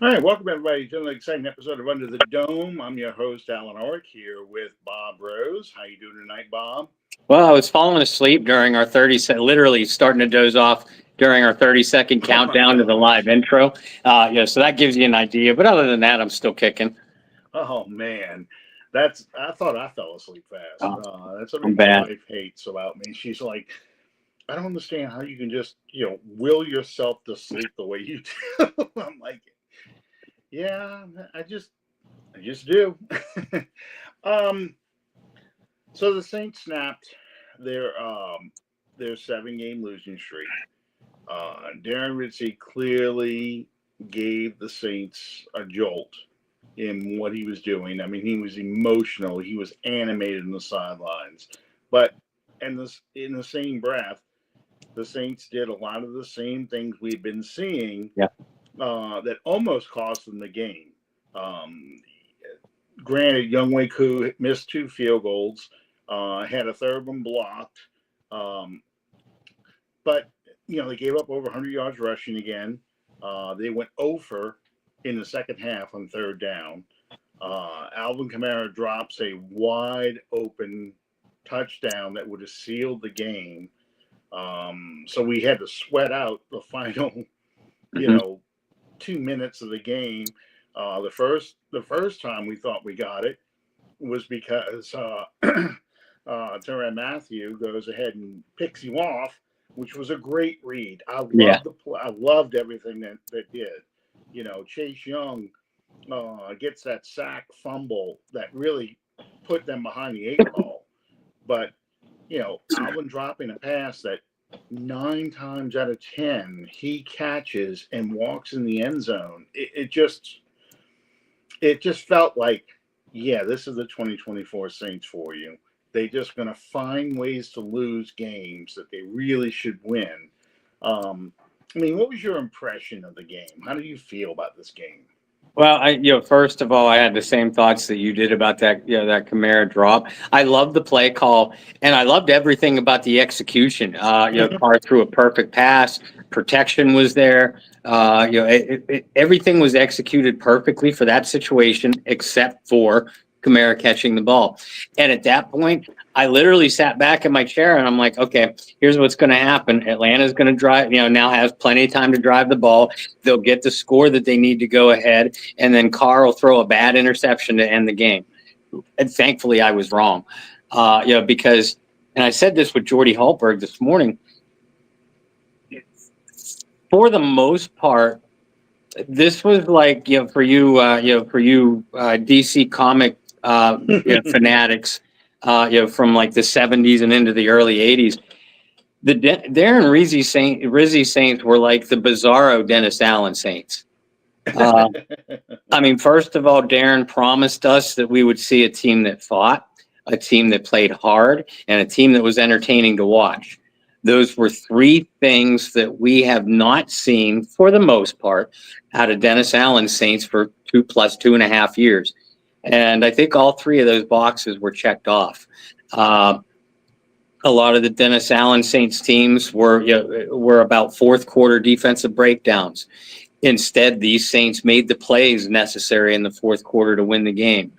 All right, welcome everybody to an exciting episode of Under the Dome. I'm your host, Alan Ulrich, here with Bob Rose. How you doing tonight, Bob? Well, I was falling asleep during our literally starting to doze off during our 30-second countdown to the live intro. So that gives you an idea. But other than that, I'm still kicking. Oh man, I thought I fell asleep fast. That's what my wife hates about me. She's like, I don't understand how you can just will yourself to sleep the way you do. I'm like, yeah, I just do. So the Saints snapped their 7-game losing streak. Darren Rizzi clearly gave the Saints a jolt in what he was doing. I mean, he was emotional. He was animated in the sidelines. But in the same breath, the Saints did a lot of the same things we've been seeing that almost cost them the game. Granted, Younghoe Koo missed 2 field goals, had a third one blocked. But, they gave up over 100 yards rushing again. They went over in the second half on third down. Alvin Kamara drops a wide open touchdown that would have sealed the game. So we had to sweat out the final, 2 minutes of the game. The first time we thought we got it was because Tyrann Mathieu goes ahead and picks you off, which was a great read. I loved everything that did. Chase Young gets that sack fumble that really put them behind the 8 ball. But, Alvin dropping a pass that 9 times out of 10 he catches and walks in the end zone. It just felt like, this is the 2024 Saints for you. They're just going to find ways to lose games that they really should win. What was your impression of the game? How do you feel about this game? Well, first of all, I had the same thoughts that you did about that, that Kamara drop. I loved the play call, and I loved everything about the execution. Carr threw a perfect pass. Protection was there. Everything was executed perfectly for that situation, except for Kamara catching the ball. And at that point, I literally sat back in my chair and I'm like, okay, here's what's going to happen. Atlanta's going to drive, now has plenty of time to drive the ball. They'll get the score that they need to go ahead. And then Carr will throw a bad interception to end the game. And thankfully I was wrong. Because, and I said this with Jordy Hultberg this morning, for the most part, this was like, for you DC comic fanatics, from like the 70s and into the early 80s. The Darren Rizzi Saints were like the bizarro Dennis Allen Saints. First of all, Darren promised us that we would see a team that fought, a team that played hard, and a team that was entertaining to watch. Those were 3 things that we have not seen, for the most part, out of Dennis Allen Saints for 2.5 years. And I think all 3 of those boxes were checked off. A lot of the Dennis Allen Saints teams were about fourth quarter defensive breakdowns. Instead, these Saints made the plays necessary in the fourth quarter to win the game.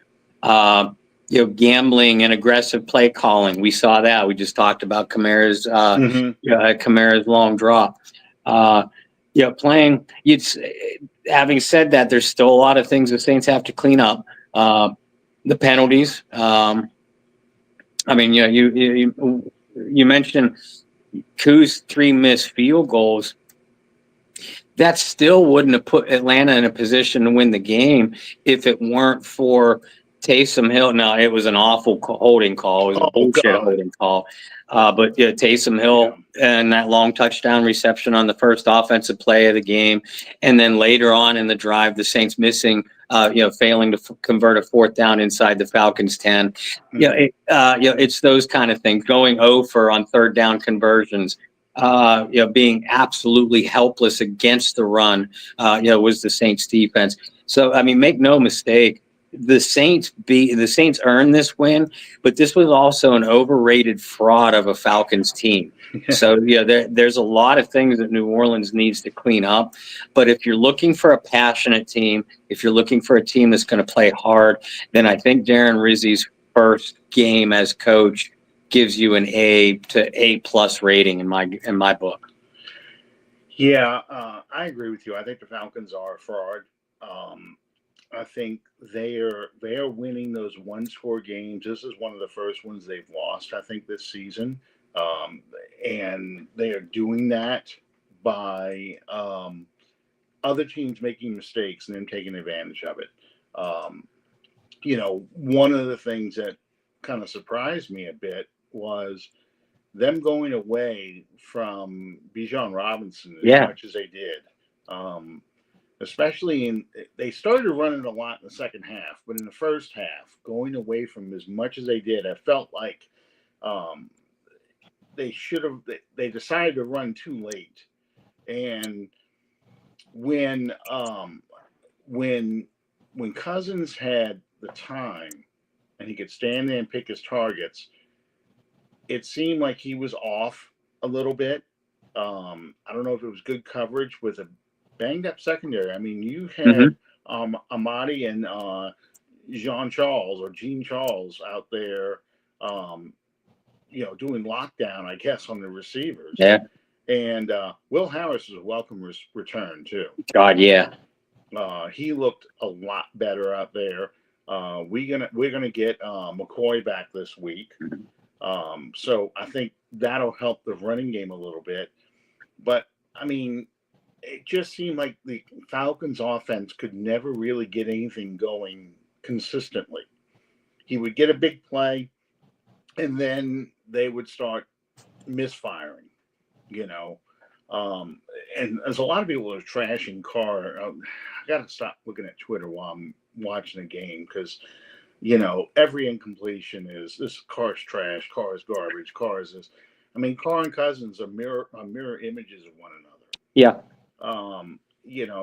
Gambling and aggressive play calling. We saw that. We just talked about Kamara's long drop. Playing. Having said that, there's still a lot of things the Saints have to clean up. The penalties. You mentioned Koo's 3 missed field goals. That still wouldn't have put Atlanta in a position to win the game if it weren't for Taysom Hill. Now, it was an awful holding call. It was a bullshit holding call. But Taysom Hill and that long touchdown reception on the first offensive play of the game. And then later on in the drive, the Saints missing, failing to convert a 4th down inside the Falcons 10. It's those kind of things. Going over on 3rd down conversions. Being absolutely helpless against the run, was the Saints defense. So, make no mistake. the Saints earned this win, but this was also an overrated fraud of a Falcons team. So there's a lot of things that New Orleans needs to clean up. But if you're looking for a passionate team, if you're looking for a team that's going to play hard, then I think Darren Rizzi's first game as coach gives you an A to A+ rating in my book. Yeah, I agree with you. I think the Falcons are a fraud. I think they are winning those one-score games. This is one of the first ones they've lost, I think, this season, and they are doing that by other teams making mistakes and then taking advantage of it. One of the things that kind of surprised me a bit was them going away from Bijan Robinson as much as they did. Especially they started running a lot in the second half, but in the first half, going away from as much as they did, I felt like they decided to run too late. And when Cousins had the time and he could stand there and pick his targets, it seemed like he was off a little bit. I don't know if it was good coverage with a banged up secondary. I mean, you had Amadi and Jean Charles out there, doing lockdown, I guess, on the receivers. Yeah. And Will Harris is a welcome return too. God, yeah. He looked a lot better out there. We're gonna get McCoy back this week. So I think that'll help the running game a little bit. But I mean, it just seemed like the Falcons offense could never really get anything going consistently. He would get a big play and then they would start misfiring, and there's a lot of people that are trashing Carr. I got to stop looking at Twitter while I'm watching a game because, every incompletion is this Carr's trash, Carr's garbage, Carr's this. I mean, Carr and Cousins are mirror images of one another. Yeah.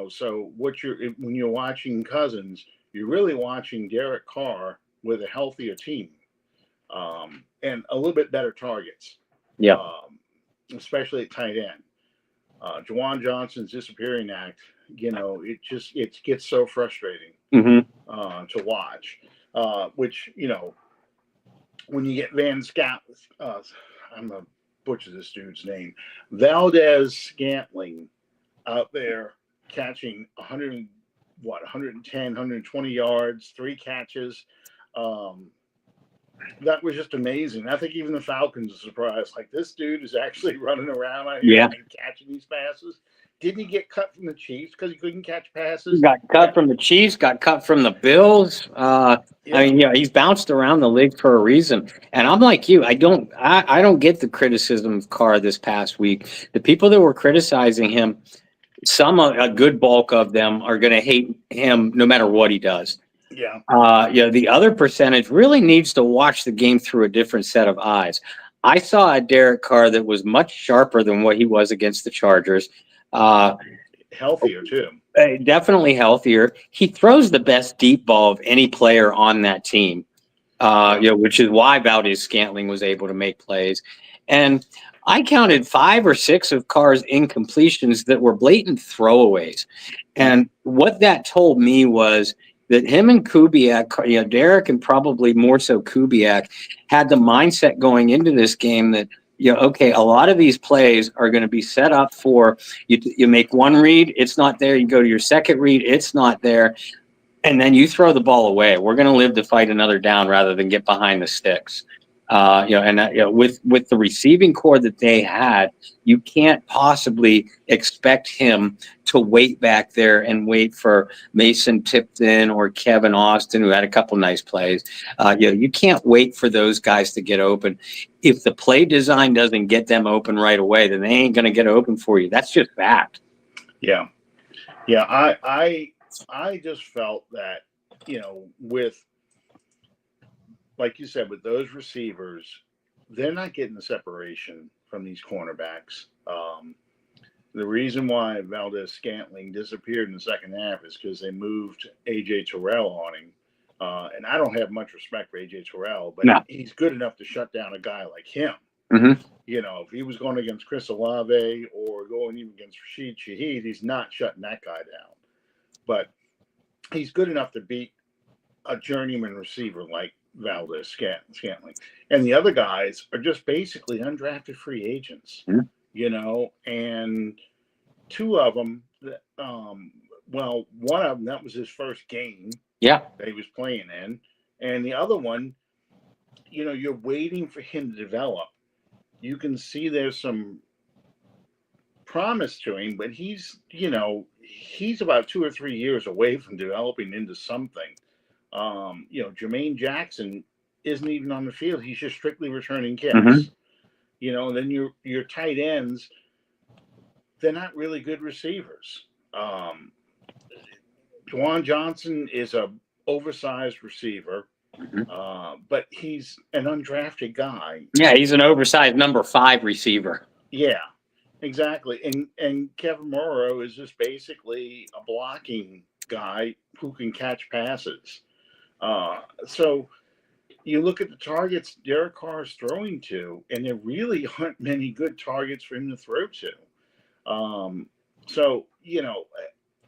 So when you're watching Cousins, you're really watching Derek Carr with a healthier team, and a little bit better targets. Yeah. Especially at tight end. Juwan Johnson's disappearing act, it gets so frustrating to watch. Which, when you get Van Scott, I'm going to butcher this dude's name, Valdez Scantling out there catching 110, 120 yards, 3 catches. That was just amazing. I think even the Falcons are surprised. Like, this dude is actually running around out here and catching these passes. Didn't he get cut from the Chiefs because he couldn't catch passes? Got cut from the Chiefs, got cut from the Bills. I mean, he's bounced around the league for a reason. And I'm like you. I don't get the criticism of Carr this past week. The people that were criticizing him, a good bulk of them are going to hate him no matter what he does. Yeah. The other percentage really needs to watch the game through a different set of eyes. I saw a Derek Carr that was much sharper than what he was against the Chargers. Healthier too. Definitely healthier. He throws the best deep ball of any player on that team. Which is why Valdez Scantling was able to make plays. And I counted 5 or 6 of Carr's incompletions that were blatant throwaways. And what that told me was that him and Kubiak, Derek and probably more so Kubiak, had the mindset going into this game that, a lot of these plays are going to be set up for you make one read, it's not there. You go to your second read, it's not there. And then you throw the ball away. We're going to live to fight another down rather than get behind the sticks. With the receiving core that they had, you can't possibly expect him to wait back there and wait for Mason Tipton or Kevin Austin, who had a couple nice plays. You can't wait for those guys to get open. If the play design doesn't get them open right away, then they ain't going to get open for you. That's just fact. Yeah. I just felt that, with, like you said, with those receivers, they're not getting the separation from these cornerbacks. The reason why Valdez Scantling disappeared in the second half is because they moved A.J. Terrell on him. And I don't have much respect for AJ Terrell, but No. he's good enough to shut down a guy like him. Mm-hmm. You know, if he was going against Chris Olave or going even against Rashid Shaheed, he's not shutting that guy down. But he's good enough to beat a journeyman receiver like Valdez Scantling. And the other guys are just basically undrafted free agents, mm-hmm. you know, and two of them, well, one of them, that was his first game that he was playing in. And the other one, you know, you're waiting for him to develop. You can see there's some promise to him, but he's, you know, he's about 2 or 3 years away from developing into something. You know, Jermaine Jackson isn't even on the field. He's just strictly returning kicks. Mm-hmm. You know, and then your tight ends, they're not really good receivers. Juwan Johnson is a oversized receiver, but he's an undrafted guy. Yeah, he's an oversized number 5 receiver. Yeah, exactly. And Kevin Morrow is just basically a blocking guy who can catch passes. So you look at the targets Derek Carr is throwing to, and there really aren't many good targets for him to throw to. So, you know,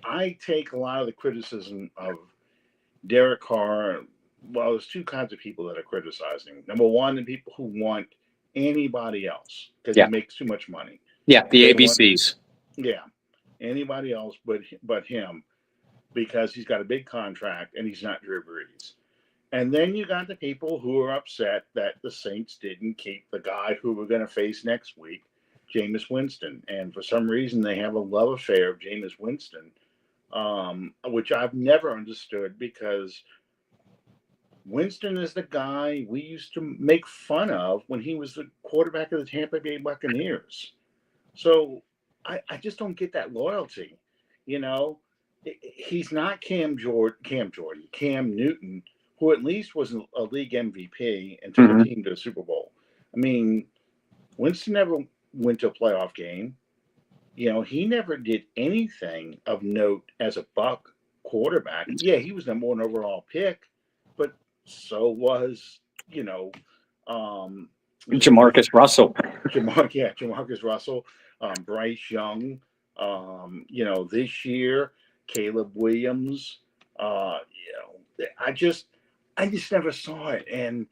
I take a lot of the criticism of Derek Carr. Well, there's two kinds of people that are criticizing. Number one, the people who want anybody else because he makes too much money. Yeah, the ABCs. Anybody else but him because he's got a big contract and he's not Drew Brees. And then you got the people who are upset that the Saints didn't keep the guy who we're going to face next week, Jameis Winston. And for some reason, they have a love affair of Jameis Winston, which I've never understood because Winston is the guy we used to make fun of when he was the quarterback of the Tampa Bay Buccaneers. So I just don't get that loyalty. You know, he's not Cam Newton, who at least was a league MVP and took a team to a Super Bowl. I mean, Winston never went to a playoff game. You know, he never did anything of note as a Buck quarterback. Yeah, he was number 1 overall pick, but so was, you know, Jamarcus Russell. Jamarcus Russell, Bryce Young, you know, this year, Caleb Williams, you know, I just never saw it. And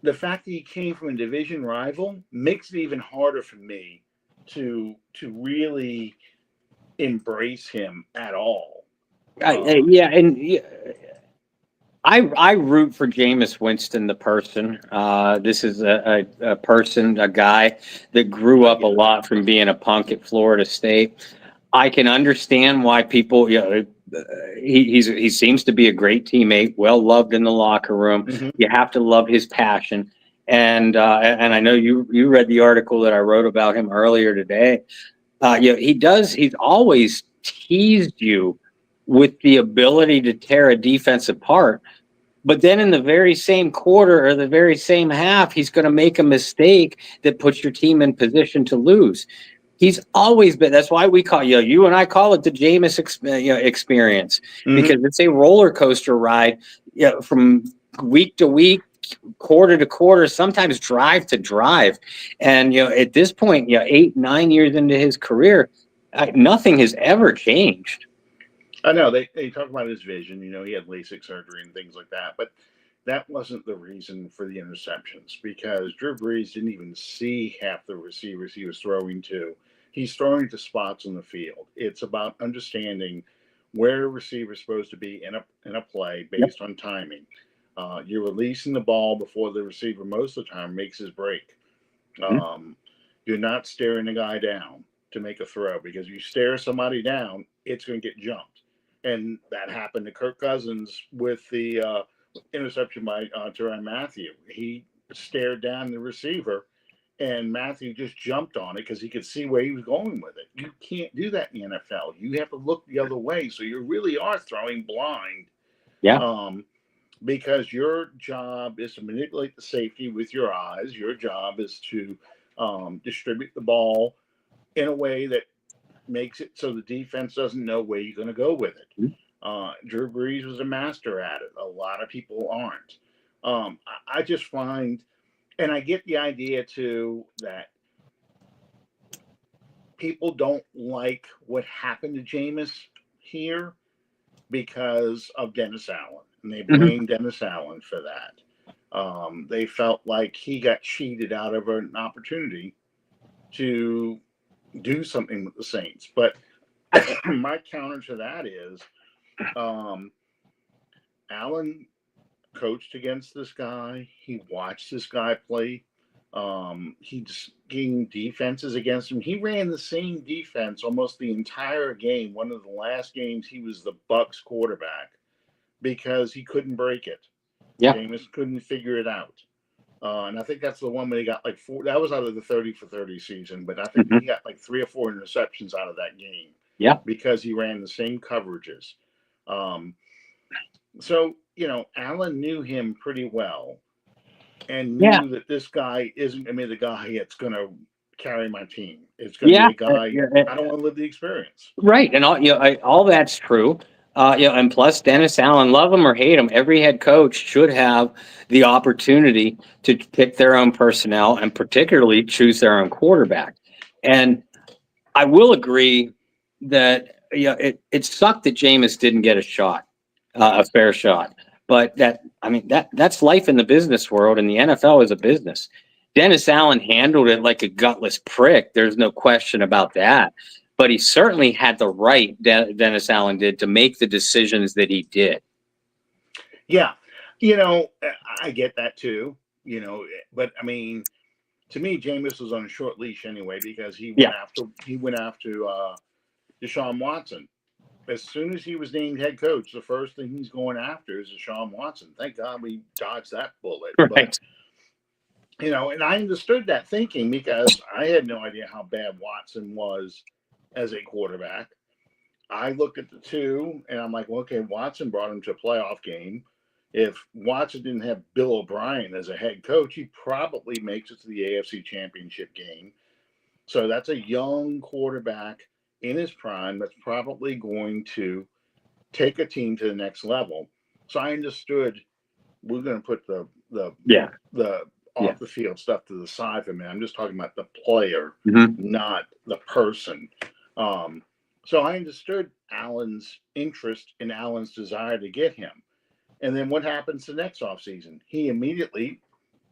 the fact that he came from a division rival makes it even harder for me to really embrace him at all. I root for Jameis Winston, the person. This is a person, a guy that grew up a lot from being a punk at Florida State. I can understand why people, you know, he seems to be a great teammate, well loved in the locker room. Mm-hmm. You have to love his passion. And I know you read the article that I wrote about him earlier today. You know, he's always teased you with the ability to tear a defense apart. But then in the very same quarter or the very same half, he's going to make a mistake that puts your team in position to lose. He's always been. That's why we call you and I call it the Jameis experience, because it's a roller coaster ride, you know, from week to week, quarter to quarter, sometimes drive to drive. And you know, at this point, 8-9 years into his career, nothing has ever changed. I know they talk about his vision. You know, he had LASIK surgery and things like that, but that wasn't the reason for the interceptions because Drew Brees didn't even see half the receivers he was throwing to. He's throwing to spots on the field. It's about understanding where a receiver is supposed to be in a play based on timing. You're releasing the ball before the receiver most of the time makes his break. You're not staring the guy down to make a throw because you stare somebody down, it's going to get jumped. And that happened to Kirk Cousins with the interception by Tyrann Mathieu. He stared down the receiver, and Mathieu just jumped on it because he could see where he was going with it. You can't do that in the NFL. You have to look the other way. So you really are throwing blind. Yeah. Because your job is to manipulate the safety with your eyes. Your job is to distribute the ball in a way that makes it so the defense doesn't know where you're going to go with it. Drew Brees was a master at it. A lot of people aren't. I just find, and I get the idea too that people don't like what happened to Jameis here because of Dennis Allen, and they blame Dennis Allen for that. They felt like he got cheated out of an opportunity to do something with the Saints. But my counter to that is Allen coached against this guy. He watched this guy play. He just gained defenses against him. He ran the same defense almost the entire game. One of the last games, he was the Bucs quarterback because he couldn't break it. Yeah, Jameis couldn't figure it out. And I think that's the one where he got like 4. That was out of the 30 for 30 season, but I think he got like 3 or 4 interceptions out of that game. Yeah, because he ran the same coverages. So, Allen knew him pretty well and knew that this guy isn't going to be the guy that's going to carry my team. It's going to be a guy, I don't want to live the experience. Right. And all that's true. And plus Dennis Allen, love him or hate him, every head coach should have the opportunity to pick their own personnel and particularly choose their own quarterback. And I will agree that it sucked that Jameis didn't get a shot, a fair shot. But that's life in the business world, and the NFL is a business. Dennis Allen handled it like a gutless prick. There's no question about that. But he certainly had the right, Dennis Allen did, to make the decisions that he did. Yeah. I get that too, but to me, Jameis was on a short leash anyway because he went after Deshaun Watson. As soon as he was named head coach, the first thing he's going after is Deshaun Watson. Thank God we dodged that bullet. Right. But, and I understood that thinking because I had no idea how bad Watson was as a quarterback. I looked at the two, and I'm like, well, okay, Watson brought him to a playoff game. If Watson didn't have Bill O'Brien as a head coach, he probably makes it to the AFC Championship game. So that's a young quarterback in his prime that's probably going to take a team to the next level. So I understood we're going to put the off the field stuff to the side for me. I'm just talking about the player, not the person. So I understood Allen's interest in Allen's desire to get him. And then what happens the next offseason? He immediately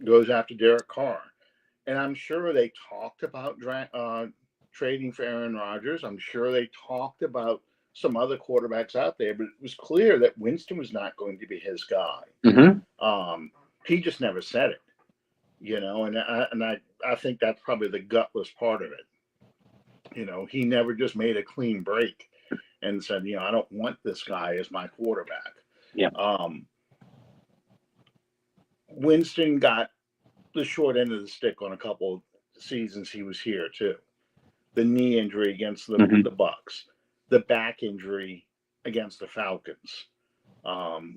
goes after Derek Carr. And I'm sure they talked about trading for Aaron Rodgers. I'm sure they talked about some other quarterbacks out there, but it was clear that Winston was not going to be his guy. He just never said it, and I think that's probably the gutless part of it. He never just made a clean break and said, I don't want this guy as my quarterback. Yeah. Winston got the short end of the stick on a couple of seasons he was here too. The knee injury against the Bucs, the back injury against the Falcons,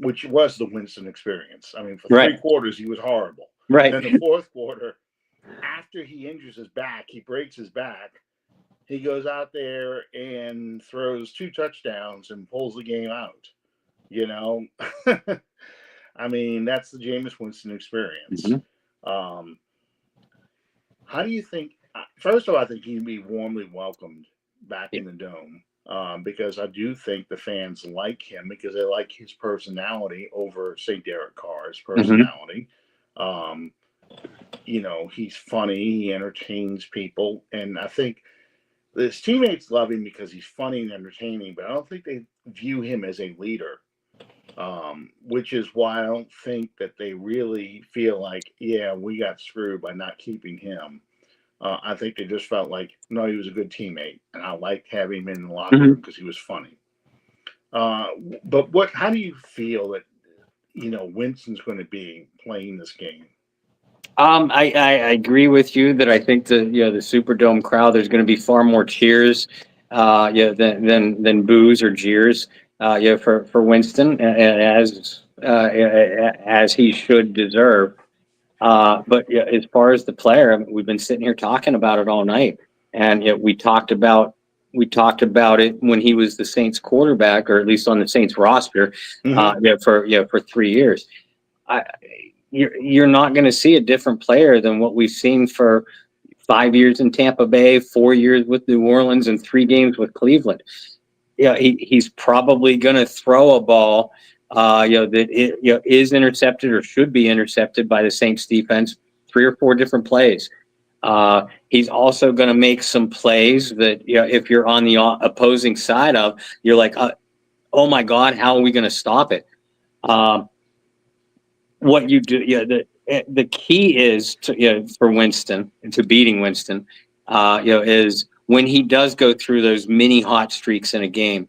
which was the Winston experience. For 3 quarters, he was horrible. Right. And the 4th quarter, after he injures his back, he breaks his back. He goes out there and throws 2 touchdowns and pulls the game out. That's the Jameis Winston experience. How do you think? First of all, I think he'd be warmly welcomed back in the Dome because I do think the fans like him because they like his personality over, say, Derek Carr's personality. He's funny, he entertains people, and I think his teammates love him because he's funny and entertaining, but I don't think they view him as a leader, which is why I don't think that they really feel like, we got screwed by not keeping him. I think they just felt like, no, he was a good teammate, and I liked having him in the locker room because he was funny. But how do you feel that, Winston's going to be playing this game? I agree with you that I think the Superdome crowd, there's going to be far more cheers, than boos or jeers, for Winston as he should deserve. But as far as the player, we've been sitting here talking about it all night, and we talked about we talked about it when he was the Saints quarterback, or at least on the Saints roster, for 3 years. You're not going to see a different player than what we've seen for 5 years in Tampa Bay, 4 years with New Orleans, and 3 games with Cleveland. He's probably going to throw a ball, that is intercepted or should be intercepted by the Saints defense 3 or 4 different plays. He's also going to make some plays that, if you're on the opposing side of, you're like, oh my God, how are we going to stop it? What you do, the key is for Winston, to beating Winston, is when he does go through those mini hot streaks in a game,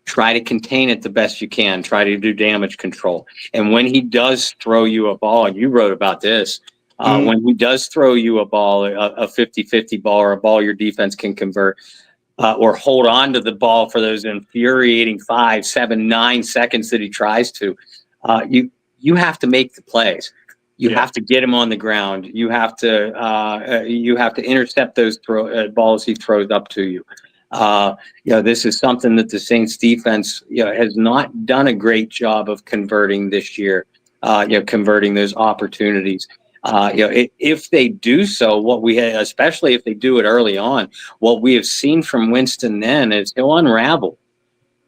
try to contain it the best you can. Try to do damage control. And when he does throw you a ball, and you wrote about this, when he does throw you a ball, a 50-50 ball, or a ball your defense can convert, or hold on to the ball for those infuriating 5, 7, 9 seconds that he tries to, you have to make the plays. You have to get him on the ground. You have to intercept those balls he throws up to you. This is something that the Saints defense, has not done a great job of converting this year. Converting those opportunities. If they do so, especially if they do it early on, what we have seen from Winston then is he'll unravel.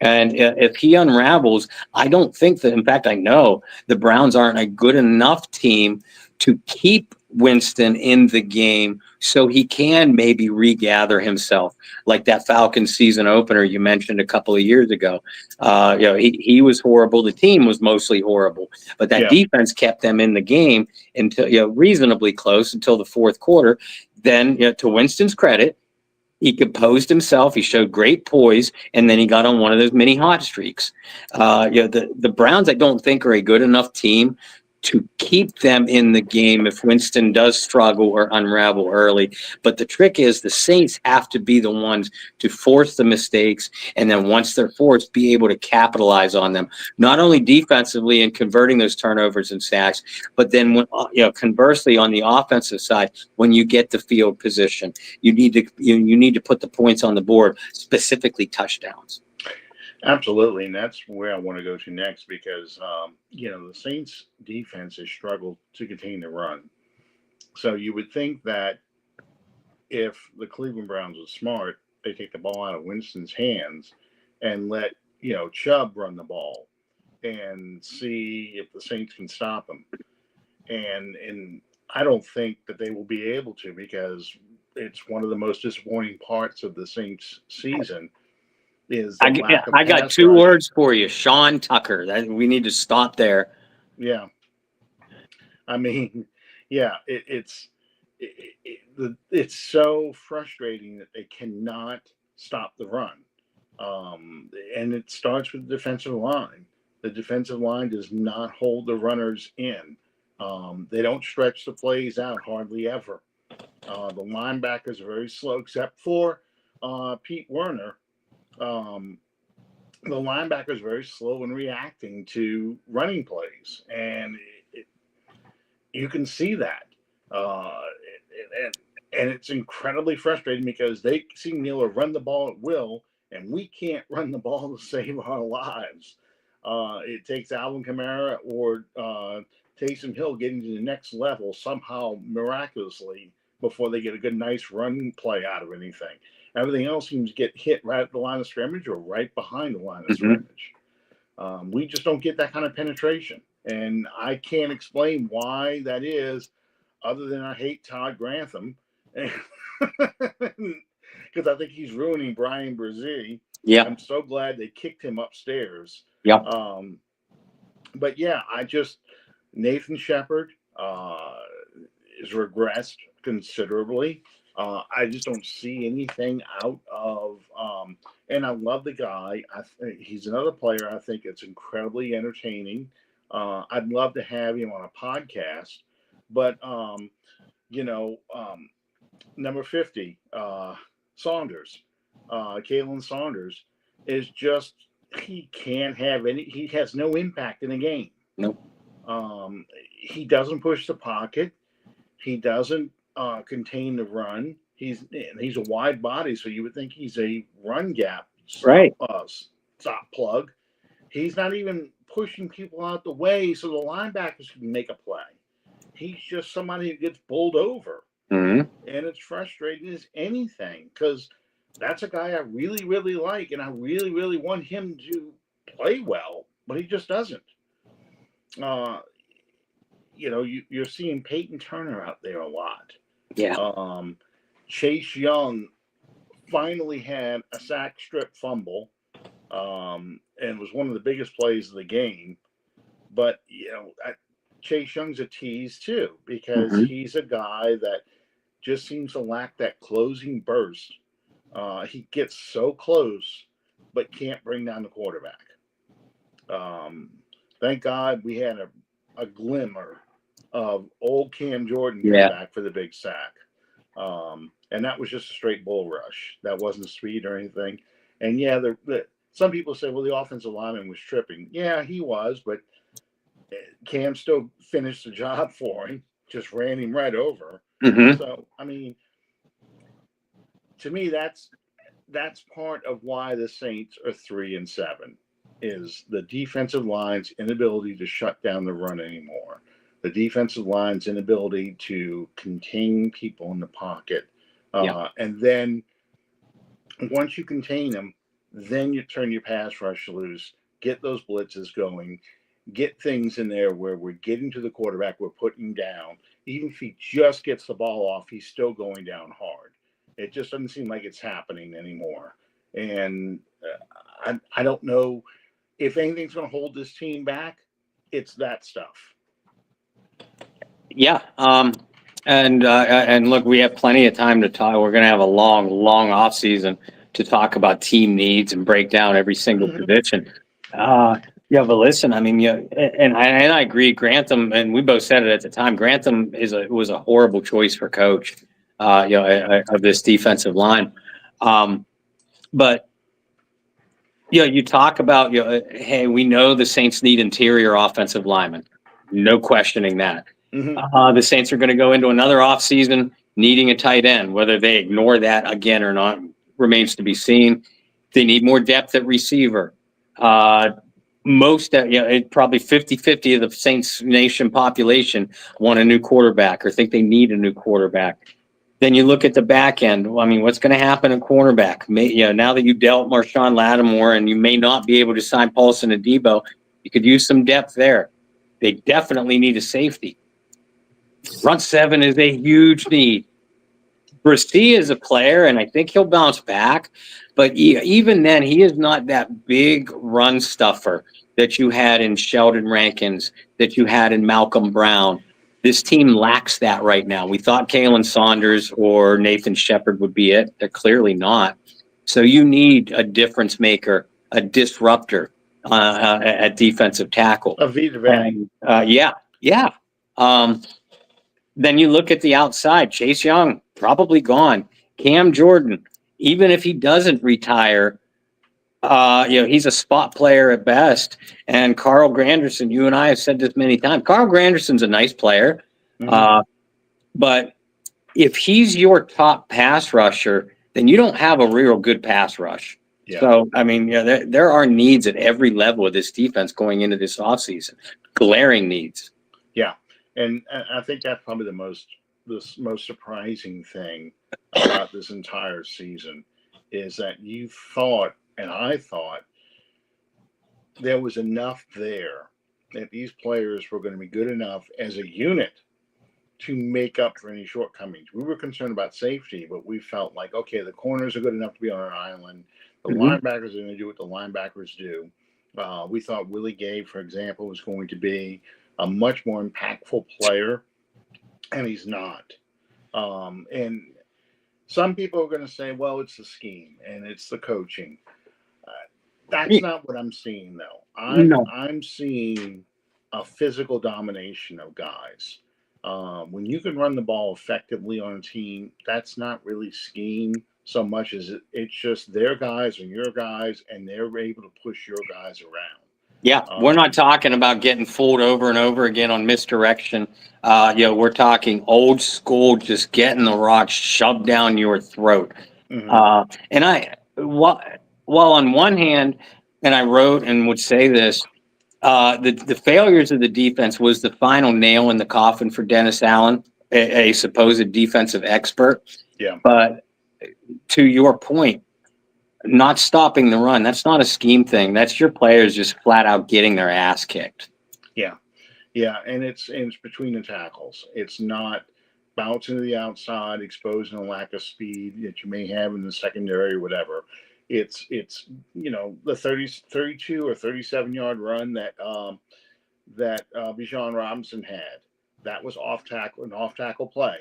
And if he unravels, I don't think that, in fact, I know the Browns aren't a good enough team to keep Winston in the game so he can maybe regather himself, like that Falcons season opener you mentioned a couple of years ago. He was horrible. The team was mostly horrible, but that defense kept them in the game until, reasonably close until the fourth quarter. Then, to Winston's credit, he composed himself. He showed great poise, and then he got on one of those mini hot streaks. The Browns, I don't think, are a good enough team to keep them in the game if Winston does struggle or unravel early. But the trick is the Saints have to be the ones to force the mistakes, and then once they're forced, be able to capitalize on them, not only defensively in converting those turnovers and sacks, but then conversely on the offensive side, when you get the field position, you need to put the points on the board, specifically touchdowns. Absolutely, and that's where I want to go to next, because the Saints defense has struggled to contain the run. So you would think that if the Cleveland Browns were smart, they take the ball out of Winston's hands and let Chubb run the ball and see if the Saints can stop him. And I don't think that they will be able to, because it's one of the most disappointing parts of the Saints season. I got 2 words for you: Sean Tucker. We need to stop there. Yeah, I mean, it's so frustrating that they cannot stop the run, and it starts with the defensive line. The defensive line does not hold the runners in. They don't stretch the plays out hardly ever. The linebackers are very slow, except for Pete Werner. The linebacker is very slow in reacting to running plays, and you can see that. And it's incredibly frustrating because they seem to run the ball at will, and we can't run the ball to save our lives. It takes Alvin Kamara or Taysom Hill getting to the next level somehow miraculously before they get a good, nice run play out of anything. Everything else seems to get hit right at the line of scrimmage or right behind the line of scrimmage. We just don't get that kind of penetration. And I can't explain why that is, other than I hate Todd Grantham. Because I think he's ruining Brian Brzee. Yeah. I'm so glad they kicked him upstairs. Yeah. But Nathan Shepard is regressed considerably. I just don't see anything out of, and I love the guy. He's another player I think it's incredibly entertaining. I'd love to have him on a podcast, but number 50, Saunders, Kalen Saunders is just, he has no impact in the game. Nope. He doesn't push the pocket. He doesn't contain the run. He's a wide body, so you would think he's a run gap Right. stop plug. He's not even pushing people out the way so the linebackers can make a play. He's just somebody who gets bowled over. Mm-hmm. And it's frustrating as anything because that's a guy I really, really like, and I really, really want him to play well, but he just doesn't. You're seeing Peyton Turner out there a lot. Yeah. Chase Young finally had a sack strip fumble, and was one of the biggest plays of the game. But Chase Young's a tease too because he's a guy that just seems to lack that closing burst. He gets so close, but can't bring down the quarterback. Thank God we had a glimmer of old Cam Jordan coming back for the big sack. And that was just a straight bull rush. That wasn't speed or anything. And some people say, well, the offensive lineman was tripping. Yeah, he was, but Cam still finished the job for him, just ran him right over. So, I mean, to me, that's part of why the Saints are 3-7 is the defensive line's inability to shut down the run anymore. The defensive line's inability to contain people in the pocket. And then once you contain them, then you turn your pass rush loose, get those blitzes going, get things in there where we're getting to the quarterback, we're putting down. Even if he just gets the ball off, he's still going down hard. It just doesn't seem like it's happening anymore. And I don't know if anything's going to hold this team back. It's that stuff. Yeah. And look, we have plenty of time to talk. We're going to have a long off season to talk about team needs and break down every single position. But listen, I mean, and I agree. Grantham, and we both said it at the time. Grantham was a horrible choice for coach. Of this defensive line, but you talk about hey, we know the Saints need interior offensive linemen, no questioning that. The Saints are going to go into another offseason needing a tight end. Whether they ignore that again or not remains to be seen. They need more depth at receiver. Most, probably 50-50 of the Saints Nation population want a new quarterback or think they need a new quarterback. Then you look at the back end. I mean, what's going to happen in cornerback? Now that you dealt Marshawn Lattimore and you may not be able to sign Paulson and Debo, you could use some depth there. They definitely need a safety. Front seven is a huge need. Brissy is a player, and I think he'll bounce back. But even then, he is not that big run stuffer that you had in Sheldon Rankins, that you had in Malcolm Brown. This team lacks that right now. We thought Kalen Saunders or Nathan Shepard would be it. They're clearly not. So you need a difference maker, a disruptor at defensive tackle. Yeah. Then you look at the outside. Chase Young, probably gone. Cam Jordan, even if he doesn't retire, he's a spot player at best. And Carl Granderson, you and I have said this many times. Carl Granderson's a nice player. But if he's your top pass rusher, then you don't have a real good pass rush. Yeah. So, I mean, there are needs at every level of this defense going into this offseason. Glaring needs. Yeah. And I think that's probably the most surprising thing about this entire season is that you thought, and I thought, there was enough there that these players were going to be good enough as a unit to make up for any shortcomings. We were concerned about safety, but we felt like, okay, the corners are good enough to be on an island. The linebackers are going to do what the linebackers do. We thought Willie Gay, for example, was going to be a much more impactful player, and he's not. And some people are going to say, well, it's the scheme and it's the coaching. That's not what I'm seeing, though. I'm seeing a physical domination of guys. When you can run the ball effectively on a team, that's not really scheme so much as it's just their guys and your guys, and they're able to push your guys around. Yeah, we're not talking about getting fooled over and over again on misdirection. We're talking old school, just getting the rock shoved down your throat. And while on one hand, and I wrote and would say this, the failures of the defense was the final nail in the coffin for Dennis Allen, a supposed defensive expert. Yeah. But to your point, not stopping the run, that's not a scheme thing. That's your players just flat out getting their ass kicked. Yeah. Yeah. And it's between the tackles. It's not bouncing to the outside, exposing a lack of speed that you may have in the secondary or whatever. It's the 32 or 37-yard run that Bijan Robinson had. That was an off tackle play.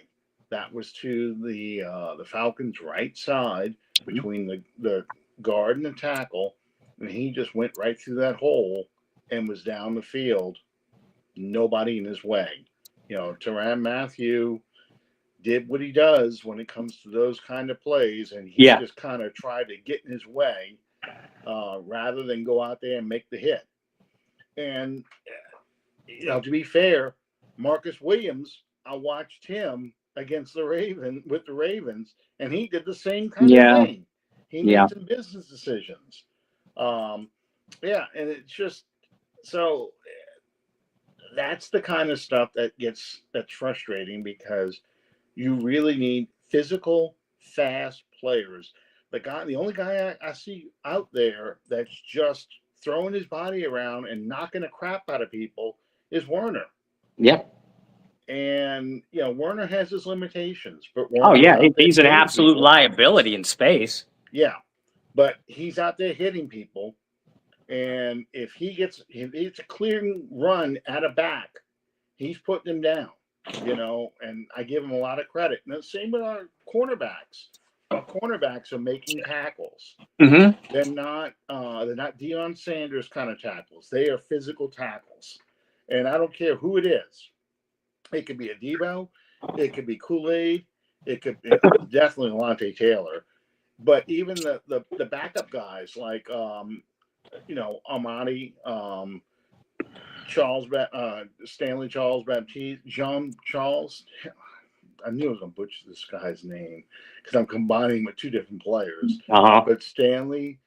That was to the Falcons' right side between the guard and the tackle, and he just went right through that hole and was down the field. Nobody in his way. Tyrann Mathieu did what he does when it comes to those kind of plays, and he just kind of tried to get in his way rather than go out there and make the hit. And to be fair, Marcus Williams, I watched him against the Ravens, and he did the same kind of thing. He made some business decisions. And it's just so that's the kind of stuff that's frustrating because you really need physical, fast players. The only guy I see out there that's just throwing his body around and knocking the crap out of people is Werner. Yep. And Werner has his limitations, but Werner he's an absolute liability in space. Yeah, but he's out there hitting people, and if it's a clear run at a back, he's putting them down. And I give him a lot of credit. And the same with our cornerbacks. Our cornerbacks are making tackles. Mm-hmm. They're not Deion Sanders kind of tackles. They are physical tackles, and I don't care who it is. It could be a Debo, it could be Kool-Aid, it could be definitely Lante Taylor, but even the backup guys like Amadi, Stanley Charles Baptiste, Jean Charles. I knew I was going to butcher this guy's name because I'm combining with two different players. But Stanley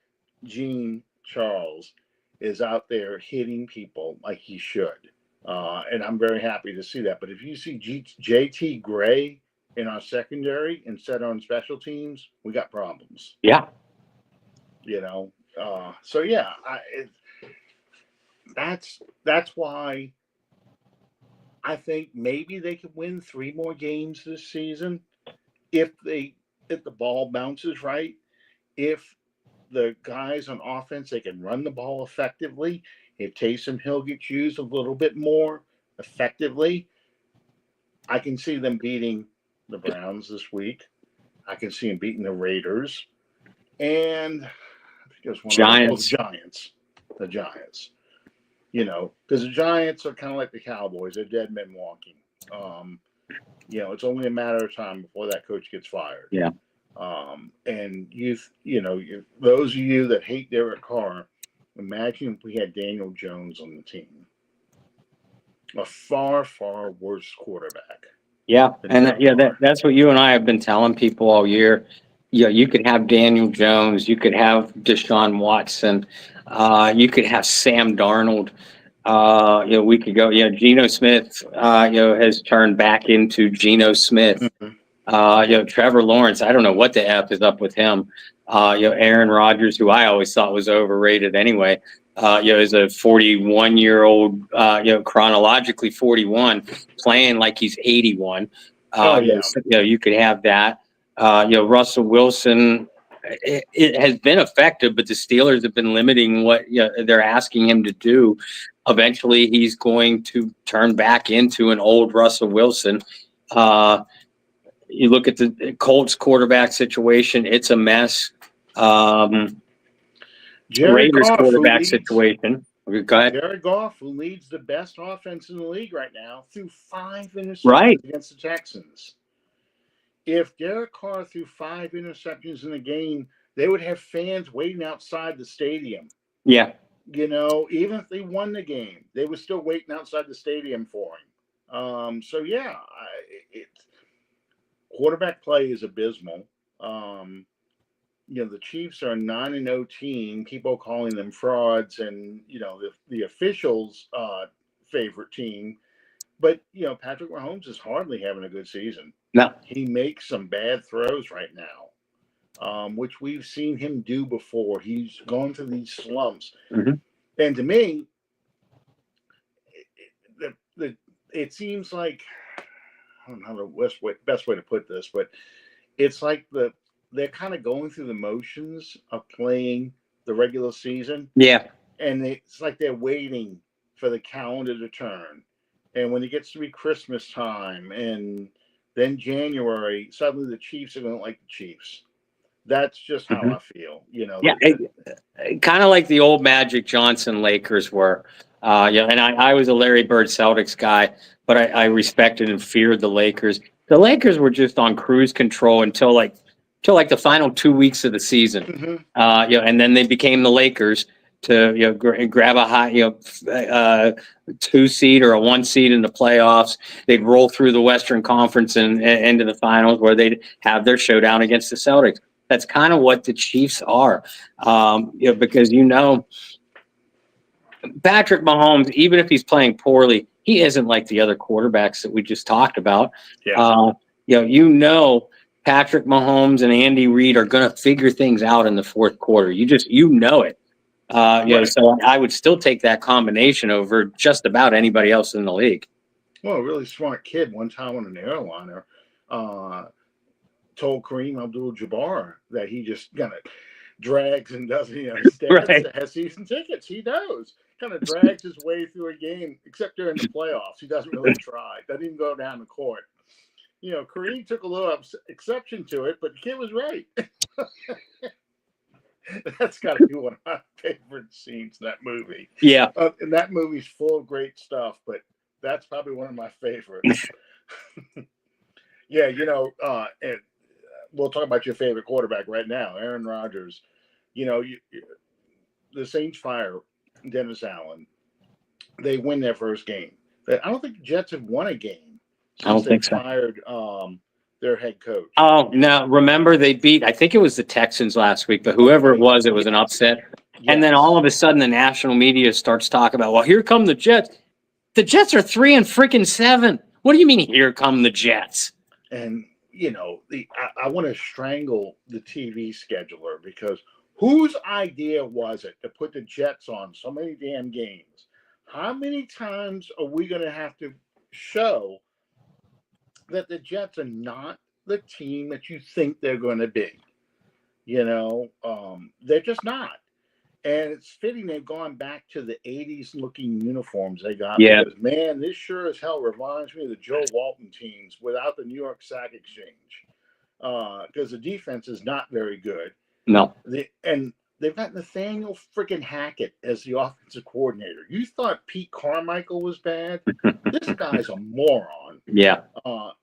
Jean Charles is out there hitting people like he should. And I'm very happy to see that. But if you see JT Gray in our secondary instead on special teams, we got problems. Yeah. That's why I think maybe they could win 3 more games this season if the ball bounces right. If the guys on offense, they can run the ball effectively. If Taysom Hill gets used a little bit more effectively, I can see them beating the Browns this week. I can see them beating the Raiders. And I think there's one Giants. The Giants. Because the Giants are kind of like the Cowboys. They're dead men walking. It's only a matter of time before that coach gets fired. Yeah. And those of you that hate Derek Carr, imagine if we had Daniel Jones on the team. A far, far worse quarterback. Yeah, and that's what you and I have been telling people all year. You could have Daniel Jones, you could have Deshaun Watson, you could have Sam Darnold. We could go. Geno Smith, has turned back into Geno Smith. Mm-hmm. Trevor Lawrence. I don't know what the F is up with him. Aaron Rodgers, who I always thought was overrated anyway. Is a 41-year-old, chronologically 41, playing like he's 81. You could have that. Russell Wilson. It has been effective, but the Steelers have been limiting what they're asking him to do. Eventually, he's going to turn back into an old Russell Wilson. You look at the Colts quarterback situation; it's a mess. Raiders quarterback situation. Go ahead. Jared Goff, who leads the best offense in the league right now, threw 5 interceptions against the Texans. If Derek Carr threw 5 interceptions in a game, they would have fans waiting outside the stadium. Yeah. even if they won the game, they were still waiting outside the stadium for him. So yeah, quarterback play is abysmal. The Chiefs are a 9-0 team. People calling them frauds, and the officials' favorite team. But Patrick Mahomes is hardly having a good season. No, he makes some bad throws right now, which we've seen him do before. He's going through these slumps, and to me, it seems like, I don't know the best way to put this, but it's like they're kind of going through the motions of playing the regular season. Yeah. And it's like they're waiting for the calendar to turn. And when it gets to be Christmas time and then January, suddenly the Chiefs are going to like the Chiefs. That's just how I feel, Yeah, kind of like the old Magic Johnson Lakers were. And I was a Larry Bird Celtics guy, but I respected and feared the Lakers. The Lakers were just on cruise control until the final 2 weeks of the season. And then they became the Lakers to grab a high 2 seed or a 1 seed in the playoffs. They'd roll through the Western Conference and into the finals where they'd have their showdown against the Celtics. That's kind of what the Chiefs are, because Patrick Mahomes, even if he's playing poorly, he isn't like the other quarterbacks that we just talked about. Patrick Mahomes and Andy Reid are going to figure things out in the fourth quarter. It. Right. So I would still take that combination over just about anybody else in the league. Well, a really smart kid one time on an airliner told Kareem Abdul-Jabbar that he just kind of drags and doesn't, has season tickets. He knows. Kind of drags his way through a game, except during the playoffs. He doesn't really try. Doesn't even go down the court. Kareem took a little exception to it, but the kid was right. That's got to be one of my favorite scenes in that movie. Yeah. And that movie's full of great stuff, but that's probably one of my favorites. Yeah, and we'll talk about your favorite quarterback right now, Aaron Rodgers. The Saints fire Dennis Allen. They win their first game. I don't think the Jets have won a game since they fired their head coach. Oh, no. Remember, they beat, I think it was the Texans last week, but whoever it was an upset. Yes. And then all of a sudden, the national media starts talking about, well, here come the Jets. The Jets are 3-7. What do you mean, here come the Jets? And, I want to strangle the TV scheduler, because whose idea was it to put the Jets on so many damn games? How many times are we going to have to show that the Jets are not the team that you think they're going to be? They're just not. And it's fitting they've gone back to the 80s looking uniforms they got. Yeah. Because, man, this sure as hell reminds me of the Joe Walton teams without the New York Sack Exchange. Because the defense is not very good. No. And they've got Nathaniel freaking Hackett as the offensive coordinator. You thought Pete Carmichael was bad? This guy's a moron. Yeah.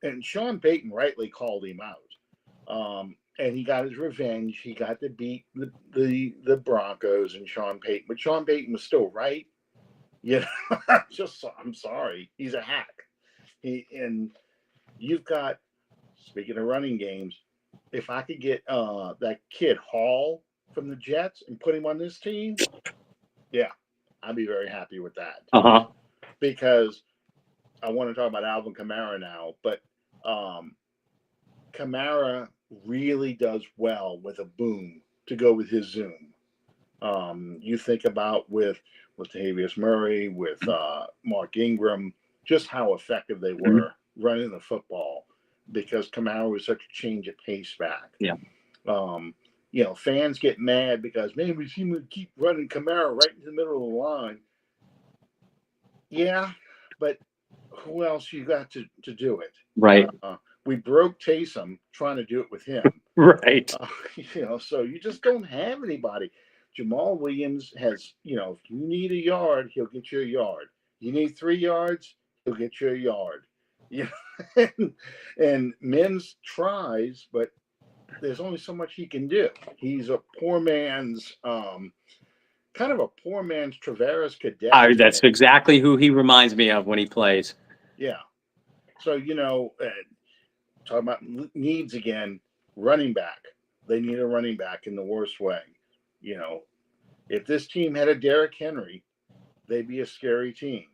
And Sean Payton rightly called him out. And he got his revenge. He got to beat the Broncos and Sean Payton. But Sean Payton was still right. I'm sorry. He's a hack. And you've got, speaking of running games, if I could get that kid Hall from the Jets and put him on this team, yeah, I'd be very happy with that. Because I want to talk about Alvin Kamara now, but Kamara really does well with a boom to go with his zoom. You think about with Latavius Murray, with Mark Ingram, just how effective they were running the football, because Kamara was such a change of pace back. Yeah. Fans get mad because, man, we seem to keep running Kamara right in the middle of the line. Yeah, but who else you got to do it? Right. We broke Taysom trying to do it with him. Right. So you just don't have anybody. Jamal Williams has, if you need a yard, he'll get you a yard. You need 3 yards, he'll get you a yard. And Mims tries, but there's only so much he can do. He's a poor man's kind of a poor man's Traveris Cadet. That's exactly who he reminds me of when he plays. Yeah. So, talking about needs again, running back. They need a running back in the worst way. If this team had a Derrick Henry, they'd be a scary team.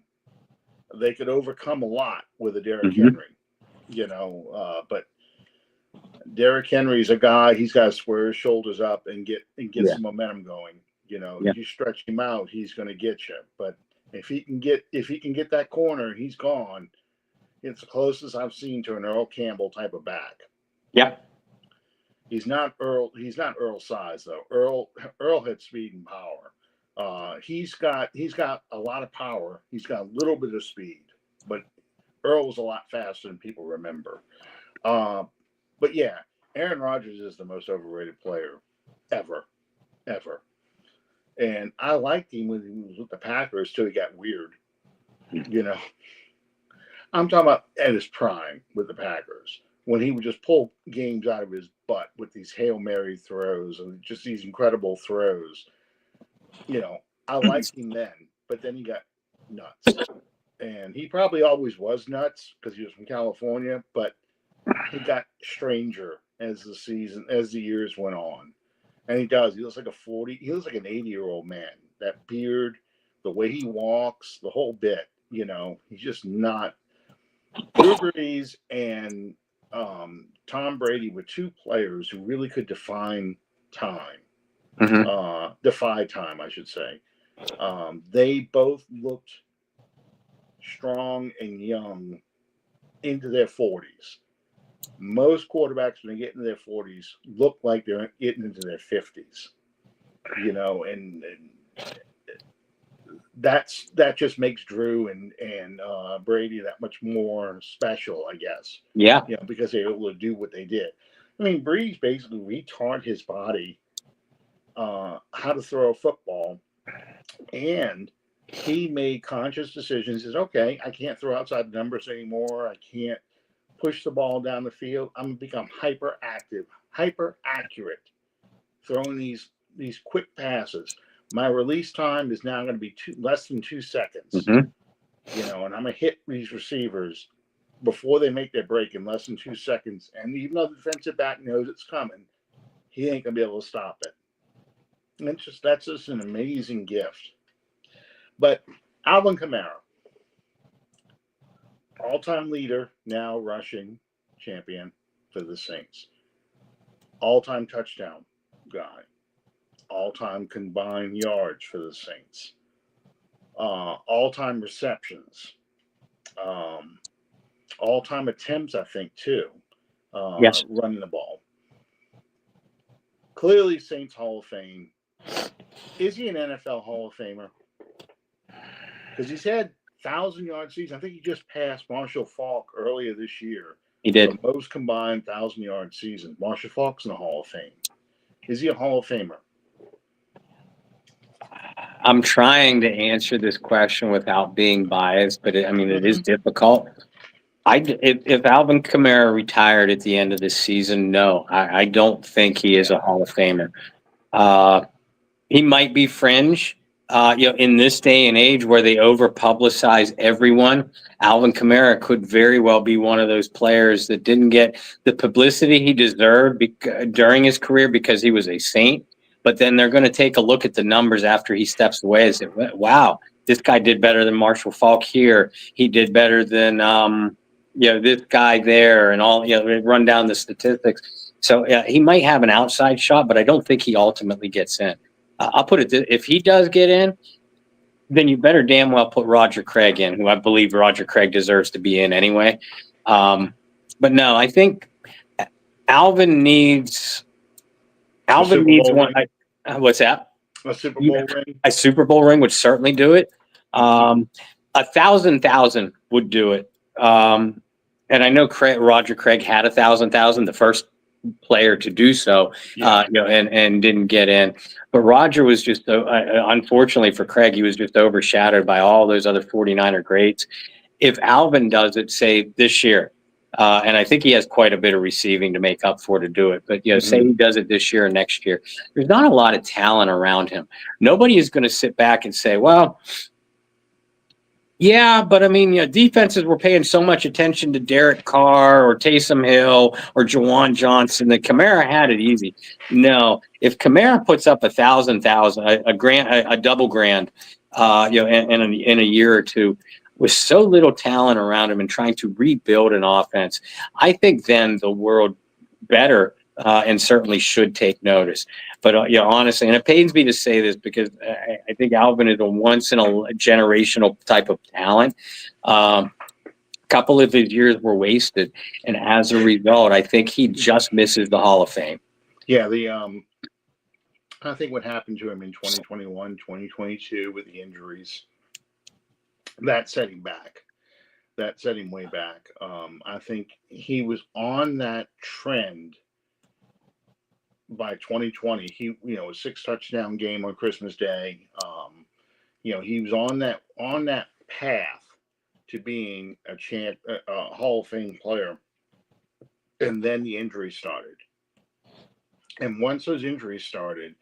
They could overcome a lot with a Derrick Henry, but Derrick Henry's a guy. He's got to square his shoulders up and get some momentum going. You stretch him out, he's going to get you. But if he can get that corner, he's gone. It's the closest I've seen to an Earl Campbell type of back. Yeah. He's not Earl size though. Earl had speed and power. He's got a lot of power. He's got a little bit of speed, but Earl was a lot faster than people remember. But yeah, Aaron Rodgers is the most overrated player ever. And I liked him when he was with the Packers till he got weird. I'm talking about at his prime with the Packers, when he would just pull games out of his butt with these Hail Mary throws and just these incredible throws. I liked him then, but then he got nuts. And he probably always was nuts because he was from California, but he got stranger as the years went on. And he does. He looks like he looks like an 80-year-old man. That beard, the way he walks, the whole bit, he's just not. Drew Brees and Tom Brady were two players who really could defy time, I should say. They both looked strong and young into their 40s. Most quarterbacks, when they get into their 40s, look like they're getting into their 50s. And that just makes Drew and Brady that much more special, I guess. Yeah. Because they're able to do what they did. I mean, Breeze basically retaught his body how to throw a football, and he made conscious decisions. He says, okay, I can't throw outside the numbers anymore. I can't push the ball down the field. I'm going to become hyperactive, hyper accurate, throwing these quick passes. My release time is now going to be less than 2 seconds. And I'm going to hit these receivers before they make their break in less than 2 seconds. And even though the defensive back knows it's coming, he ain't going to be able to stop it. And that's just an amazing gift. But Alvin Kamara, all-time leader, now rushing champion for the Saints. All-time touchdown guy. All-time combined yards for the Saints. All-time receptions. All-time attempts, I think, too. Yes. Running the ball. Clearly, Saints Hall of Fame. Is he an NFL Hall of Famer? Because he's had 1,000-yard season. I think he just passed Marshall Faulk earlier this year. He did. The most combined 1,000-yard season. Marshall Faulk's in the Hall of Fame. Is he a Hall of Famer? I'm trying to answer this question without being biased, but it is difficult. If Alvin Kamara retired at the end of this season, no, I don't think he is a Hall of Famer. He might be fringe. In this day and age where they over-publicize everyone, Alvin Kamara could very well be one of those players that didn't get the publicity he deserved during his career because he was a Saint. But then they're going to take a look at the numbers after he steps away and say, wow, this guy did better than Marshall Faulk here. He did better than, this guy there, and all, run down the statistics. So he might have an outside shot, but I don't think he ultimately gets in. I'll put it this: if he does get in, then you better damn well put Roger Craig in, who I believe Roger Craig deserves to be in anyway. But no, I think Alvin needs one. What's that? A Super Bowl ring? A Super Bowl ring would certainly do it. 1,000,000 would do it. And I know Roger Craig had 1,000,000, the first player to do so, and didn't get in. But Roger was just, unfortunately for Craig, he was just overshadowed by all those other 49er greats. If Alvin does it, say this year, And I think he has quite a bit of receiving to make up for to do it. But, say he does it this year or next year, there's not a lot of talent around him. Nobody is going to sit back and say, well, yeah, but I mean, defenses were paying so much attention to Derek Carr or Taysom Hill or Jawan Johnson that Kamara had it easy. No, if Kamara puts up a double grand, in a year or two, with so little talent around him and trying to rebuild an offense, I think then the world better and certainly should take notice. But honestly, and it pains me to say this because I think Alvin is a once in a generational type of talent. A couple of his years were wasted, and as a result, I think he just misses the Hall of Fame. Yeah, I think what happened to him in 2021, 2022 with the injuries, that set him back. That set him way back. I think he was on that trend by 2020. He, a 6-touchdown game on Christmas Day. He was on that path to being a Hall of Fame player. And then the injuries started. And once those injuries started,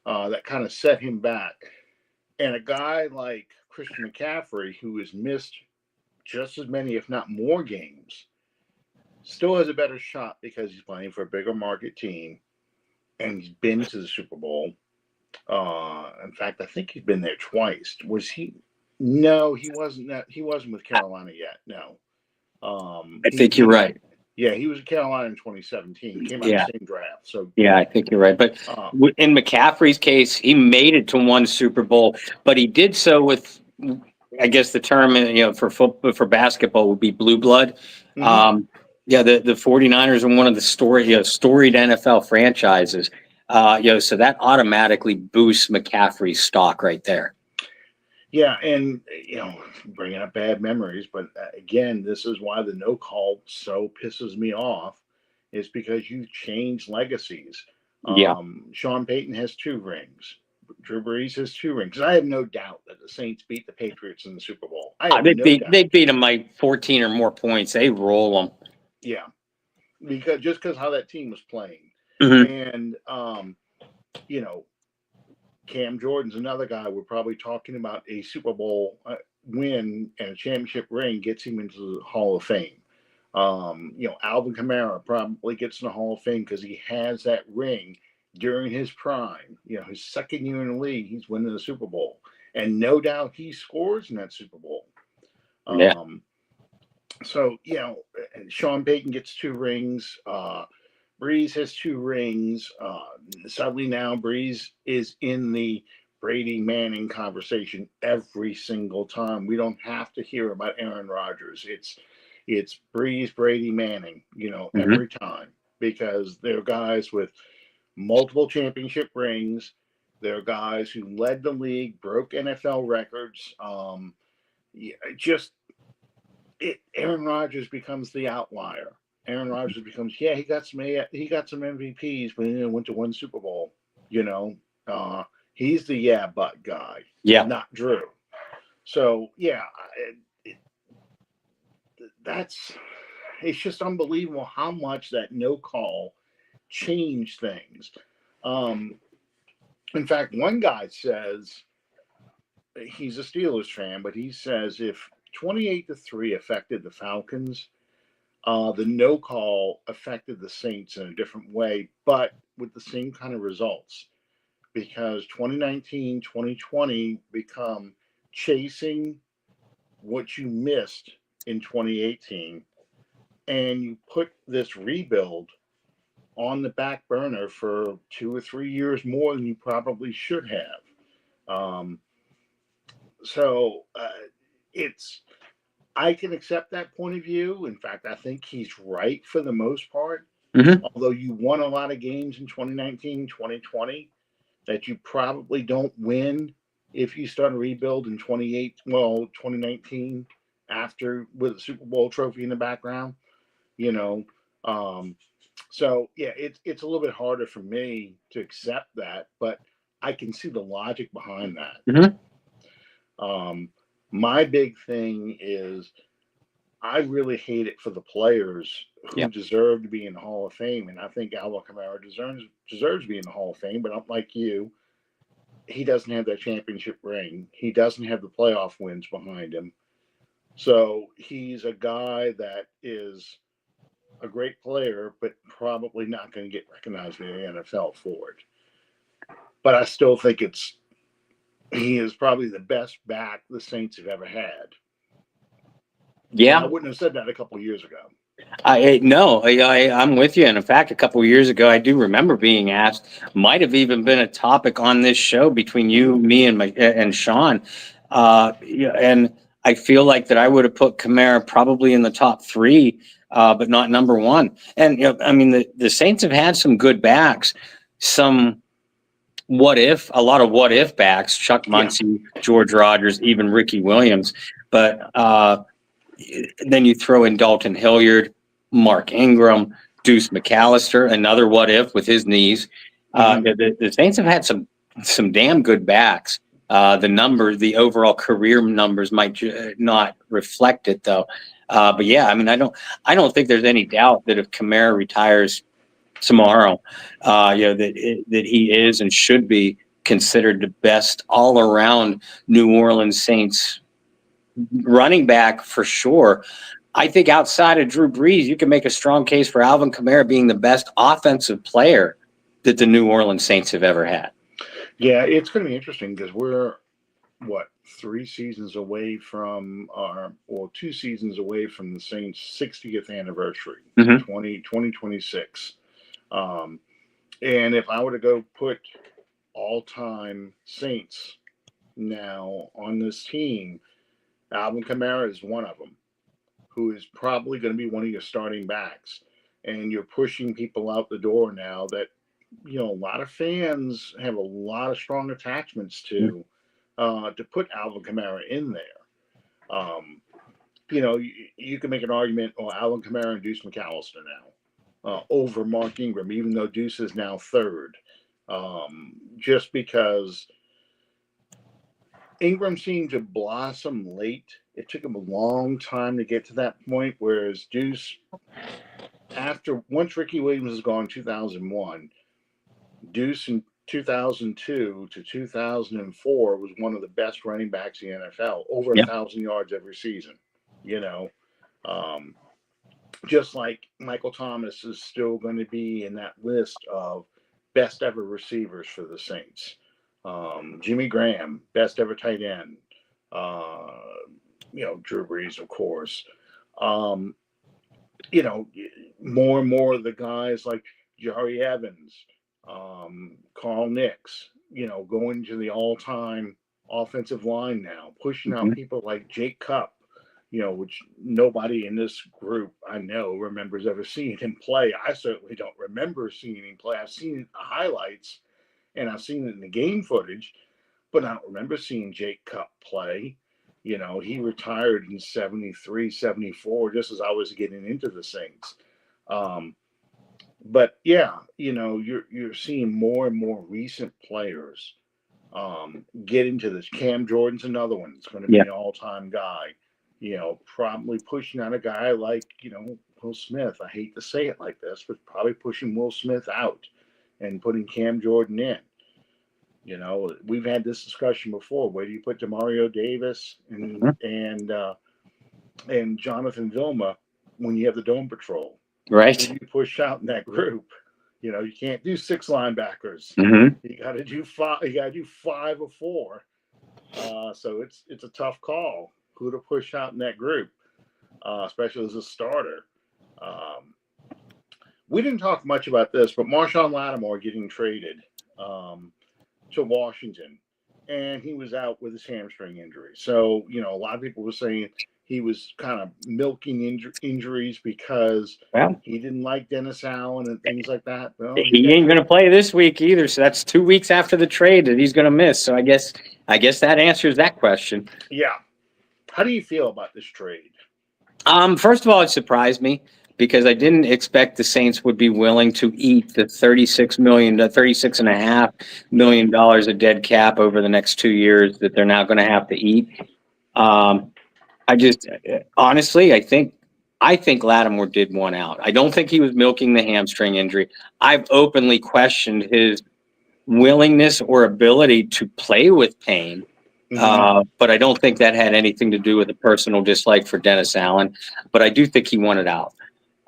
that kind of set him back. And a guy like Christian McCaffrey, who has missed just as many, if not more games, still has a better shot because he's playing for a bigger market team. And he's been to the Super Bowl. In fact, I think he's been there twice. Was he? No, he wasn't. He wasn't with Carolina yet. No. I think you're right. Yeah, he was in Carolina in 2017. He came out the same draft. So yeah, I think you're right. But in McCaffrey's case, he made it to one Super Bowl, but he did so with, I guess the term for basketball would be blue blood. Mm-hmm. The 49ers are one of the storied NFL franchises. So that automatically boosts McCaffrey's stock right there. Yeah, and bringing up bad memories, but again, this is why the no call so pisses me off, is because you change legacies. Sean Payton has 2 rings. Drew Brees has 2 rings. I have no doubt that the Saints beat the Patriots in the Super Bowl. They beat them by 14 or more points. They roll them. Yeah, because how that team was playing. Mm-hmm. And Cam Jordan's another guy we're probably talking about. A Super Bowl win and a championship ring gets him into the Hall of Fame. Alvin Kamara probably gets in the Hall of Fame because he has that ring during his prime. His second year in the league, he's winning the Super Bowl. And no doubt he scores in that Super Bowl. So, Sean Payton gets 2 rings. Brees has 2 rings. Sadly now, Brees is in the Brady Manning conversation every single time. We don't have to hear about Aaron Rodgers. It's Brees, Brady, Manning, every time, because they're guys with multiple championship rings. They're guys who led the league, broke NFL records. Aaron Rodgers becomes the outlier. Aaron Rodgers becomes, he got some MVPs, but he went to 1 Super Bowl. He's the but guy, not Drew. So it's just unbelievable how much that no call changed things. In fact, one guy says, he's a Steelers fan, but he says if 28-3 affected the Falcons, the no call affected the Saints in a different way, but with the same kind of results, because 2019, 2020 become chasing what you missed in 2018, and you put this rebuild on the back burner for 2 or 3 years more than you probably should have. I can accept that point of view. In fact, I think he's right for the most part. Mm-hmm. Although you won a lot of games in 2019, 2020, that you probably don't win if you start a rebuild in 2019 with a Super Bowl trophy in the background, it's a little bit harder for me to accept that, but I can see the logic behind that. Mm-hmm. My big thing is I really hate it for the players who Yeah. deserve to be in the Hall of Fame, and I think Alvin Kamara deserves to be in the Hall of Fame. But I'm like you, he doesn't have that championship ring. He doesn't have the playoff wins behind him. So he's a guy that is a great player, but probably not going to get recognized in the NFL for it. But I still think he is probably the best back the Saints have ever had. Yeah. And I wouldn't have said that a couple of years ago. I'm with you. And in fact, a couple of years ago, I do remember being asked, might have even been a topic on this show between you, me, and Sean. And I feel like that I would have put Kamara probably in the top three, but not number one. And, I mean, the Saints have had some good backs, a lot of what if backs, Chuck Muncie, George Rogers, even Ricky Williams. But then you throw in Dalton Hilliard, Mark Ingram, Deuce McAllister, another what if with his knees. The Saints have had some damn good backs. The overall career numbers might not reflect it though. But yeah, I mean, I don't think there's any doubt that if Kamara retires tomorrow, that he is and should be considered the best all around New Orleans Saints running back for sure. I think outside of Drew Brees, you can make a strong case for Alvin Kamara being the best offensive player that the New Orleans Saints have ever had. Yeah, it's going to be interesting because we're, 2 seasons away from the Saints' 60th anniversary, 2026. And if I were to go put all-time Saints now on this team, Alvin Kamara is one of them, who is probably going to be one of your starting backs. And you're pushing people out the door now that, a lot of fans have a lot of strong attachments to put Alvin Kamara in there. You can make an argument, Alvin Kamara and Deuce McAllister now over Mark Ingram, even though Deuce is now third, just because Ingram seemed to blossom late. It took him a long time to get to that point, whereas Deuce, once Ricky Williams is gone in 2001, Deuce in 2002 to 2004 was one of the best running backs in the NFL, over 1,000 yards every season. Just like Michael Thomas is still going to be in that list of best ever receivers for the Saints. Jimmy Graham, best ever tight end. Drew Brees, of course. More and more of the guys like Jari Evans, Carl Nix, going to the all-time offensive line now, pushing out people like Jake Cup, which nobody in this group I know remembers ever seeing him play. I certainly don't remember seeing him play. I've seen highlights and I've seen it in the game footage, but I don't remember seeing Jake Cup play. He retired in 73, 74, just as I was getting into the Saints. But yeah, you're seeing more and more recent players get into this. Cam Jordan's another one. It's going to be an all-time guy. Probably pushing on a guy like, Will Smith. I hate to say it like this, but probably pushing Will Smith out and putting Cam Jordan in. We've had this discussion before. Where do you put Demario Davis and Jonathan Vilma when you have the Dome Patrol? Right. Who do you push out in that group? You can't do 6 linebackers. You got to do 5. You got to do 5 or 4. So it's a tough call who to push out in that group, especially as a starter. We didn't talk much about this, but Marshawn Lattimore getting traded to Washington, and he was out with his hamstring injury. So, a lot of people were saying he was kind of milking injuries because he didn't like Dennis Allen and things like that. Well, he ain't going to play this week either. So that's 2 weeks after the trade that he's going to miss. So I guess that answers that question. Yeah. How do you feel about this trade? First of all, it surprised me because I didn't expect the Saints would be willing to eat the $36.5 million of dead cap over the next 2 years that they're now going to have to eat. I I just honestly, I think Lattimore did one out. I don't think he was milking the hamstring injury. I've openly questioned his willingness or ability to play with pain. But I don't think that had anything to do with a personal dislike for Dennis Allen. But I do think he wanted out.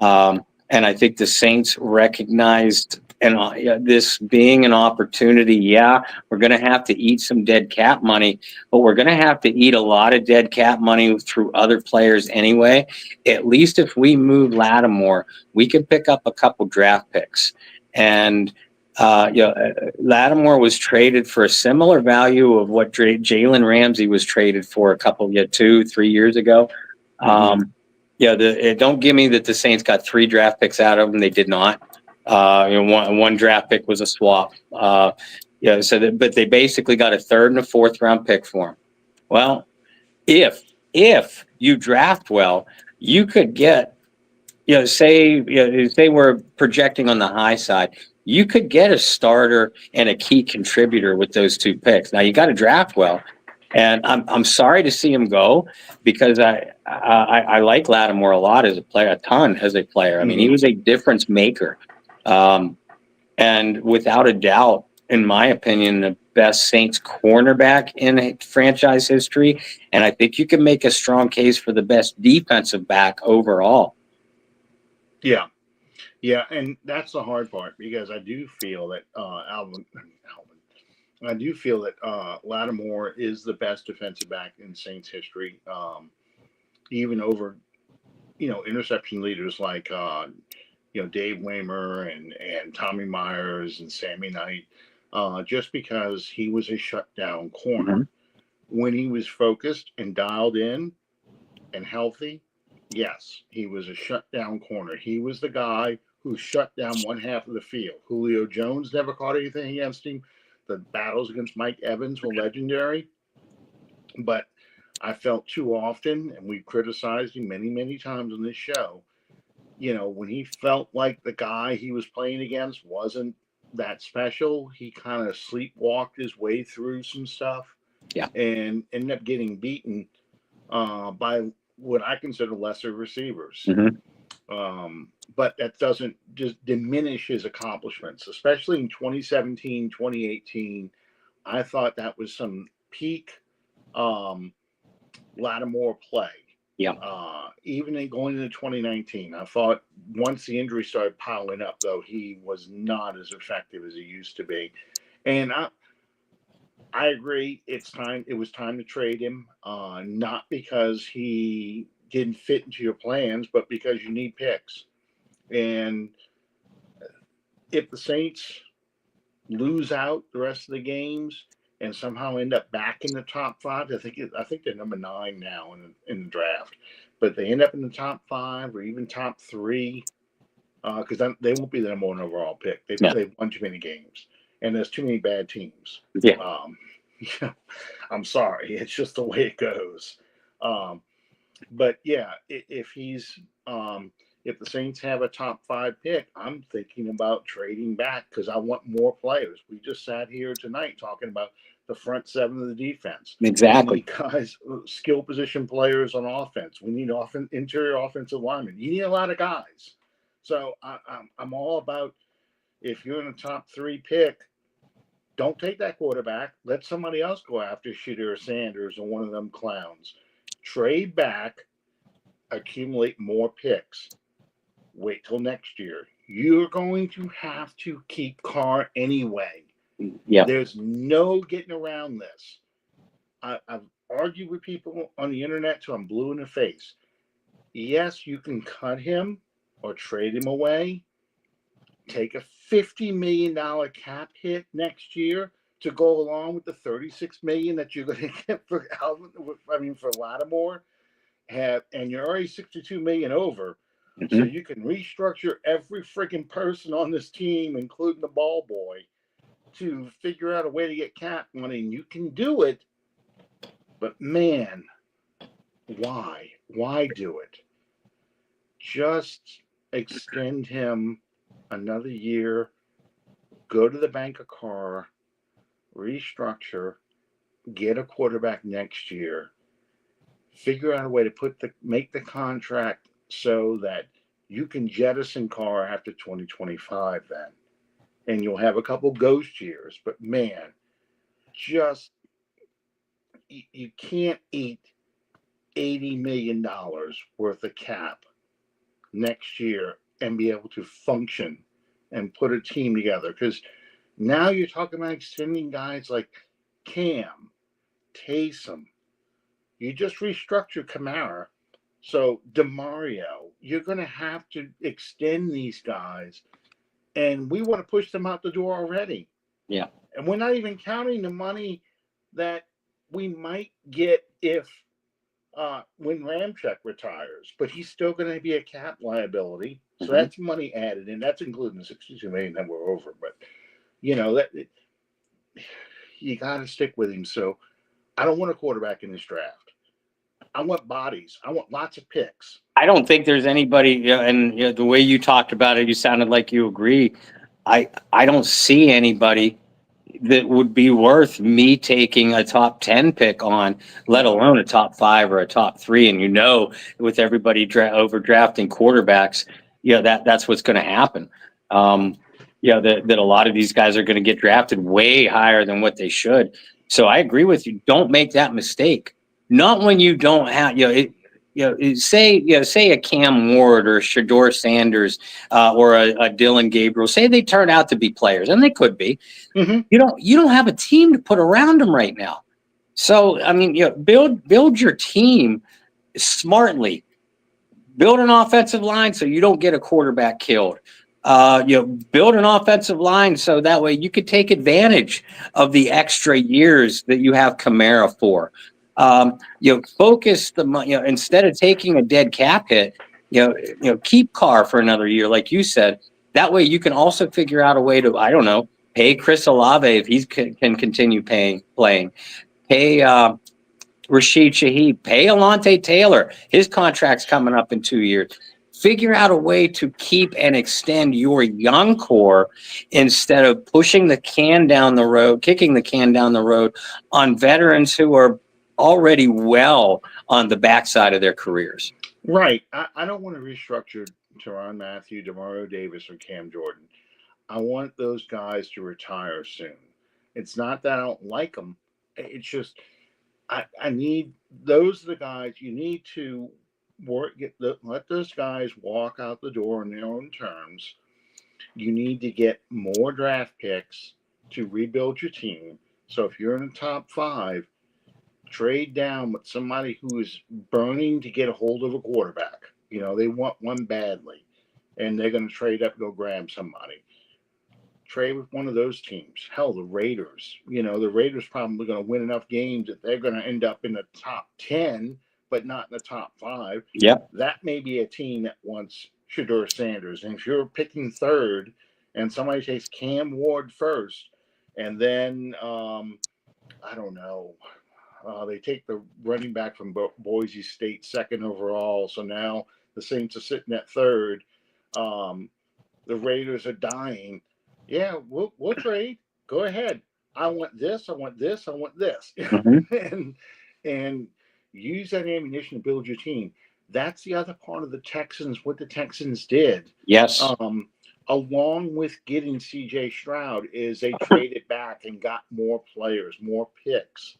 And I think the Saints recognized this being an opportunity. Yeah, we're going to have to eat some dead cap money, but we're going to have to eat a lot of dead cap money through other players anyway. At least if we move Lattimore, we can pick up a couple draft picks. And Lattimore was traded for a similar value of what Jalen Ramsey was traded for a couple, 2-3 years ago. Don't give me that the Saints got 3 draft picks out of them. They did not. One draft pick was a swap. But they basically got a 3rd and a 4th round pick for him. Well, if you draft well, you could get, say we're projecting on the high side, you could get a starter and a key contributor with those 2 picks. Now you got to draft well. And I'm sorry to see him go, because I like Lattimore a lot as a player, a ton as a player. I mean, he was a difference maker. And without a doubt, in my opinion, the best Saints cornerback in franchise history. And I think you can make a strong case for the best defensive back overall. Yeah. Yeah, and that's the hard part, because I do feel that Lattimore is the best defensive back in Saints history, even over, interception leaders like, Dave Waymer and Tommy Myers and Sammy Knight, just because he was a shutdown corner. When he was focused and dialed in and healthy, yes, he was a shutdown corner. He was the guy who shut down one half of the field. Julio Jones never caught anything against him. The battles against Mike Evans were legendary. But I felt too often, and we criticized him many, many times on this show, when he felt like the guy he was playing against wasn't that special, he kind of sleepwalked his way through some stuff. Yeah. And ended up getting beaten by what I consider lesser receivers. But that doesn't just diminish his accomplishments, especially in 2017, 2018. I thought that was some peak Lattimore play. Yeah. Even in going into 2019, I thought once the injury started piling up, though, he was not as effective as he used to be. And I agree. It was time to trade him, not because he didn't fit into your plans, but because you need picks. And if the Saints lose out the rest of the games and somehow end up back in the top 5, I think they're number 9 now in the draft. But they end up in the top 5 or even top 3, because they won't be the number 1 overall pick. They've won too many games, and there's too many bad teams. Yeah. I'm sorry, it's just the way it goes. But yeah, if the Saints have a top 5 pick, I'm thinking about trading back, because I want more players. We just sat here tonight talking about the front 7 of the defense. Exactly. We need guys, skill position players on offense. We need interior offensive linemen. You need a lot of guys. So I'm all about, if you're in a top 3 pick, don't take that quarterback. Let somebody else go after Shadir Sanders or one of them clowns. Trade back, accumulate more picks. Wait till next year. You're going to have to keep Carr anyway. Yeah. There's no getting around this. I've argued with people on the internet till I'm blue in the face. Yes, you can cut him or trade him away. Take a $50 million cap hit next year to go along with the $36 million that you're going to get for Lattimore. And you're already $62 million over. So you can restructure every freaking person on this team, including the ball boy, to figure out a way to get cap money, and you can do it. But man, why? Why do it? Just extend him another year, go to the bank of Carr, restructure, get a quarterback next year, Figure out a way to make the contract so that you can jettison Carr after 2025 then. And you'll have a couple ghost years. But man, just you can't eat $80 million worth of cap next year and be able to function and put a team together. Because now you're talking about extending guys like Cam, Taysom. You just restructured Kamara. So DeMario, you're going to have to extend these guys. And we want to push them out the door already. Yeah. And we're not even counting the money that we might get if when Ramczyk retires, but he's still going to be a cap liability. So that's money added, and that's including the $62 million that we're over. But that you got to stick with him. So I don't want a quarterback in this draft. I want bodies. I want lots of picks. I don't think there's anybody, and the way you talked about it, you sounded like you agree. I don't see anybody that would be worth me taking a top 10 pick on, let alone a top 5 or a top 3. And with everybody overdrafting quarterbacks, that's what's going to happen. That a lot of these guys are going to get drafted way higher than what they should. So I agree with you. Don't make that mistake. Not when you don't have, say a Cam Ward or Shedeur Sanders or a Dylan Gabriel, say they turn out to be players, and they could be. Mm-hmm. You don't have a team to put around them right now. So I mean, build your team smartly. Build an offensive line so you don't get a quarterback killed. Build an offensive line so that way you could take advantage of the extra years that you have Kamara for. Focus the money, instead of taking a dead cap hit, keep Carr for another year, like you said. That way you can also figure out a way to, I don't know, pay Chris Olave if he can continue playing. Pay Rashid Shaheed. Pay Alontae Taylor. His contract's coming up in 2 years. Figure out a way to keep and extend your young core instead of pushing the can down the road, kicking the can down the road on veterans who are already well on the backside of their careers. Right. I don't want to restructure Tyrann Mathieu, Demario Davis, or Cam Jordan. I want those guys to retire soon. It's not that I don't like them. It's just I need those are the guys you need to let those guys walk out the door on their own terms. You need to get more draft picks to rebuild your team. So if you're in the top 5, trade down with somebody who is burning to get a hold of a quarterback. They want one badly, and they're going to trade up and go grab somebody. Trade with one of those teams. Hell, the Raiders. The Raiders probably going to win enough games that they're going to end up in the top 10, but not in the top 5. Yep. That may be a team that wants Shedeur Sanders. And if you're picking 3rd and somebody takes Cam Ward 1st, and then, I don't know, they take the running back from Boise State 2nd overall. So now the Saints are sitting at 3rd. The Raiders are dying. Yeah, we'll trade. Go ahead. I want this. I want this. I want this. Mm-hmm. and use that ammunition to build your team. That's the other part of the Texans. What the Texans did. Yes. Along with getting C.J. Stroud, is they traded back and got more players, more picks.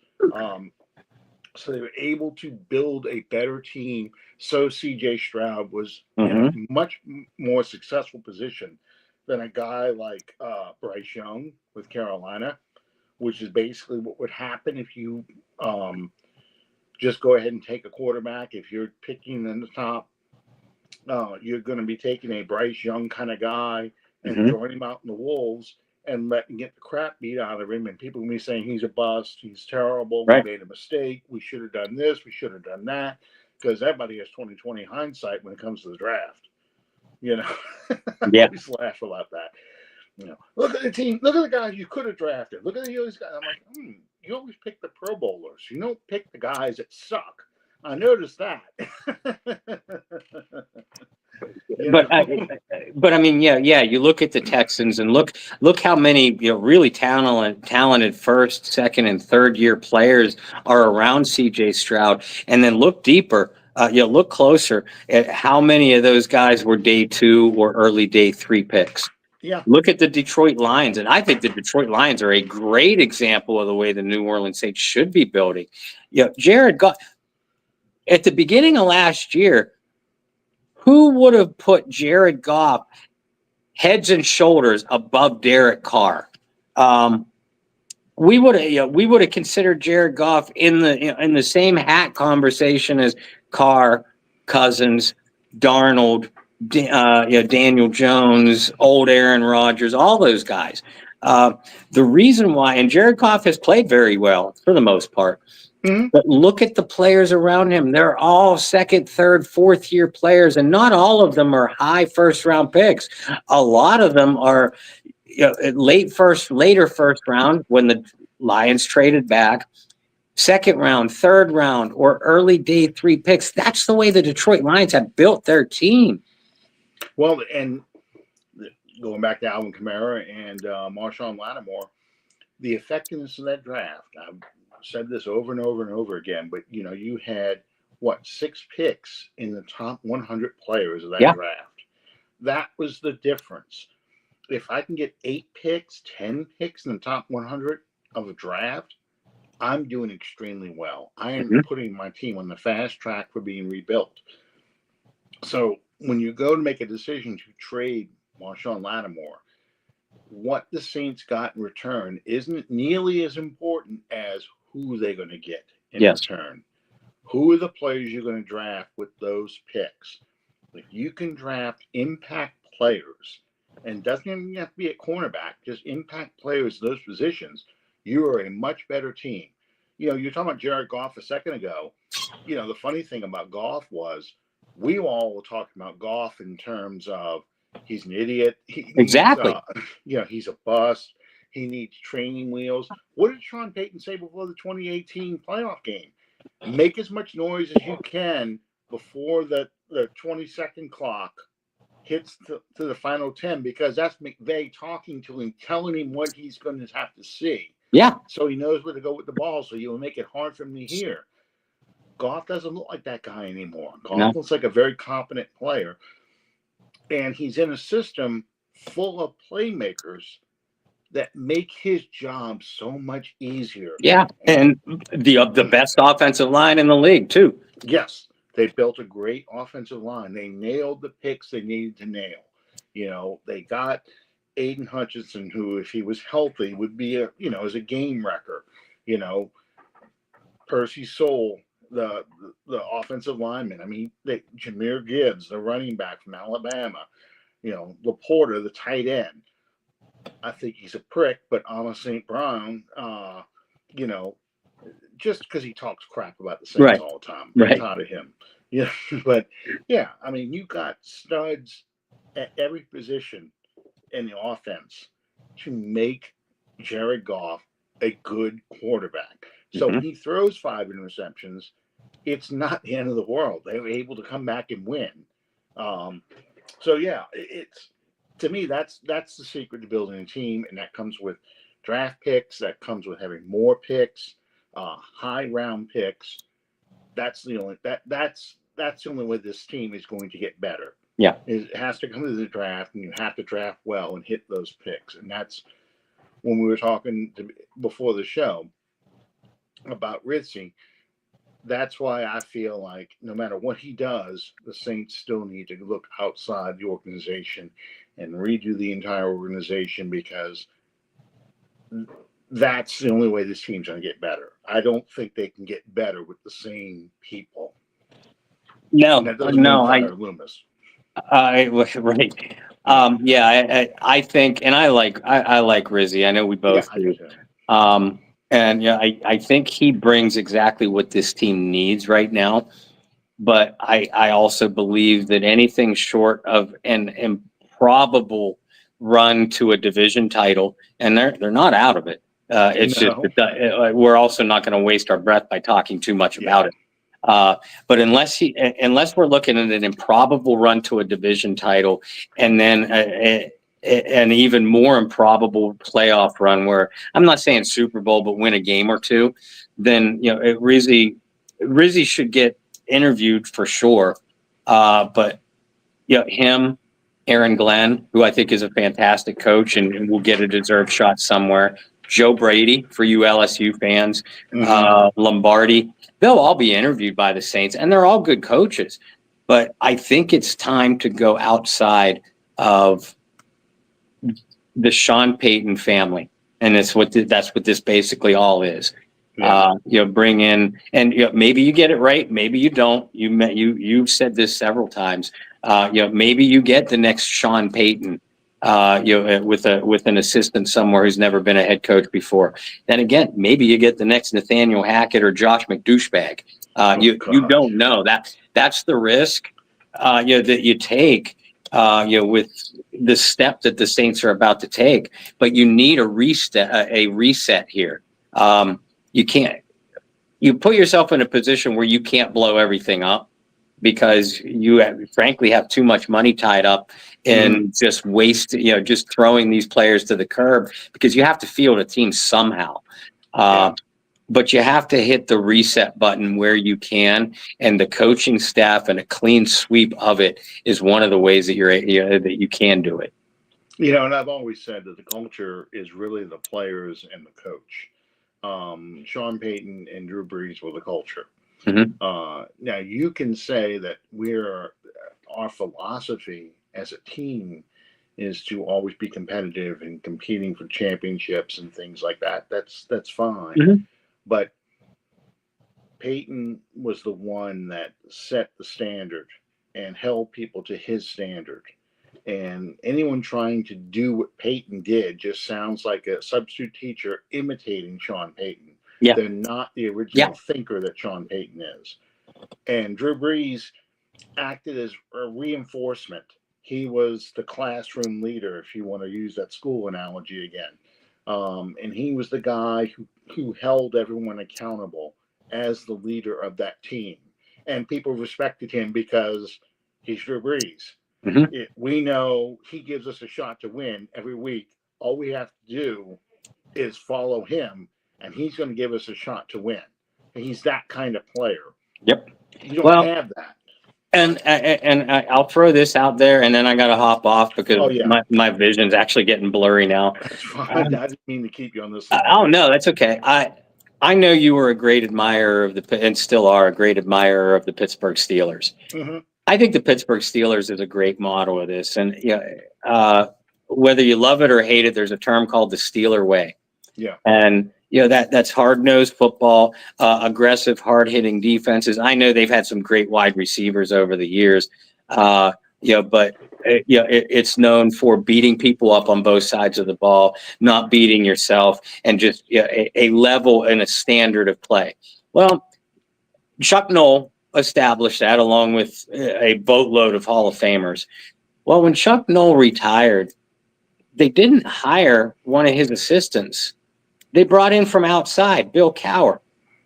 So they were able to build a better team. So C.J. Stroud was in a much more successful position than a guy like Bryce Young with Carolina, which is basically what would happen if you just go ahead and take a quarterback. If you're picking in the top, you're going to be taking a Bryce Young kind of guy and throwing him out in the Wolves and letting get the crap beat out of him. And people will be saying he's a bust, he's terrible, right. We made a mistake, we should have done this, we should have done that, because everybody has 20/20 hindsight when it comes to the draft. Yeah. I always laugh about that. Look at the team, look at the guys you could have drafted. Look at these guys. I'm like, you always pick the Pro Bowlers. You don't pick the guys that suck. I noticed that. But I mean, yeah. You look at the Texans and look how many really talented first, second, and third year players are around C.J. Stroud, and then look deeper. Look closer at how many of those guys were day 2 or early day 3 picks. Yeah. Look at the Detroit Lions, and I think the Detroit Lions are a great example of the way the New Orleans Saints should be building. Jared Goff at the beginning of last year. Who would have put Jared Goff heads and shoulders above Derek Carr? We would have considered Jared Goff in the same hat conversation as Carr, Cousins, Darnold, Daniel Jones, old Aaron Rodgers, all those guys. The reason why, and Jared Goff has played very well for the most part. Mm-hmm. But look at the players around him. They're all second, third, fourth year players, and not all of them are high first round picks. A lot of them are later first round when the Lions traded back, second round, third round, or early day 3 picks. That's the way the Detroit Lions have built their team. Well, and going back to Alvin Kamara and Marshawn Lattimore, the effectiveness of that draft, I've said this over and over and over again, but you had 6 picks in the top 100 players of that draft. That was the difference. If I can get 8 picks, 10 picks in the top 100 of a draft, I'm doing extremely well. I am putting my team on the fast track for being rebuilt. So when you go to make a decision to trade Marshawn Lattimore, what the Saints got in return isn't nearly as important as who they're going to get in return. Who are the players you're going to draft with those picks? If you can draft impact players, and doesn't even have to be a cornerback, just impact players in those positions, you are a much better team. You're talking about Jared Goff a second ago. The funny thing about Goff was we all were talking about Goff in terms of he's an idiot. Exactly. He's a bust. He needs training wheels. What did Sean Payton say before the 2018 playoff game? Make as much noise as you can before the 20-second clock hits to the final 10, because that's McVay talking to him, telling him what he's going to have to see. Yeah. So he knows where to go with the ball, so you'll make it hard for him to hear. Goff doesn't look like that guy anymore. Goff looks like a very competent player. And he's in a system full of playmakers that make his job so much easier. Yeah, and the best offensive line in the league, too. Yes, they built a great offensive line. They nailed the picks they needed to nail. They got Aiden Hutchinson, who, if he was healthy, would be as a game wrecker. Percy Soule, the offensive lineman. I mean, Jahmyr Gibbs, the running back from Alabama. Laporta, the tight end. I think he's a prick, but Amos St. Brown, just because he talks crap about the Saints all the time. I'm tired of him. But I mean, you got studs at every position in the offense to make Jared Goff a good quarterback. So when he throws 5 interceptions, it's not the end of the world. They were able to come back and win. It's, to me, that's the secret to building a team, and that comes with draft picks. That comes with having more picks, high round picks. That's the only way this team is going to get better. Yeah, it has to come to the draft, and you have to draft well and hit those picks. And that's when we were talking before the show about Rizzi. That's why I feel like no matter what he does, the Saints still need to look outside the organization and redo the entire organization, because that's the only way this team's going to get better. I don't think they can get better with the same people. No, Loomis. Right. I think, and I like Rizzi. I know we both do. And I think he brings exactly what this team needs right now. But I also believe that anything short of an improbable run to a division title, and they're not out of it. Just we're also not going to waste our breath by talking too much about it. But unless we're looking at an improbable run to a division title, and then an even more improbable playoff run, where I'm not saying Super Bowl, but win a game or two, then Rizzi should get interviewed for sure. But him, Aaron Glenn, who I think is a fantastic coach and will get a deserved shot somewhere. Joe Brady, for you LSU fans, Lombardi, they'll all be interviewed by the Saints, and they're all good coaches. But I think it's time to go outside of the Sean Payton family, and that's what this basically all is. Yeah. Bring in, and maybe you get it right, maybe you don't. You've said this several times. Maybe you get the next Sean Payton, with an assistant somewhere who's never been a head coach before. Then again, maybe you get the next Nathaniel Hackett or Josh McDouchebag. You don't know. That's the risk that you take with the step that the Saints are about to take. But you need a reset here. You put yourself in a position where you can't blow everything up, because you frankly have too much money tied up in just throwing these players to the curb, because you have to field a team somehow. But you have to hit the reset button where you can, and the coaching staff and a clean sweep of it is one of the ways that that you can do it. And I've always said that the culture is really the players and the coach. Sean Payton and Drew Brees were the culture. Now you can say that our philosophy as a team is to always be competitive and competing for championships and things like that. That's fine. But Payton was the one that set the standard and held people to his standard. And anyone trying to do what Payton did just sounds like a substitute teacher imitating Sean Payton. Yeah. They're not the original thinker that Sean Payton is. And Drew Brees acted as a reinforcement. He was the classroom leader, if you want to use that school analogy again. And he was the guy who held everyone accountable as the leader of that team. And people respected him because he's Drew Brees. We know he gives us a shot to win every week. All we have to do is follow him, and he's going to give us a shot to win. And he's that kind of player. Yep. You don't have that. And I'll throw this out there, and then I got to hop off because my vision's actually getting blurry now. That's fine. I didn't mean to keep you on this. Oh no, that's okay. I know you were a great admirer and still are a great admirer of the Pittsburgh Steelers. I think the Pittsburgh Steelers is a great model of this, and whether you love it or hate it, there's a term called the Steeler way. Yeah, and that's hard-nosed football, aggressive, hard-hitting defenses. I know they've had some great wide receivers over the years, but it's known for beating people up on both sides of the ball, not beating yourself, and just a level and a standard of play. Well, Chuck Noll established that along with a boatload of Hall of Famers. Well, when Chuck Noll retired, they didn't hire one of his assistants. They brought in from outside, Bill Cowher.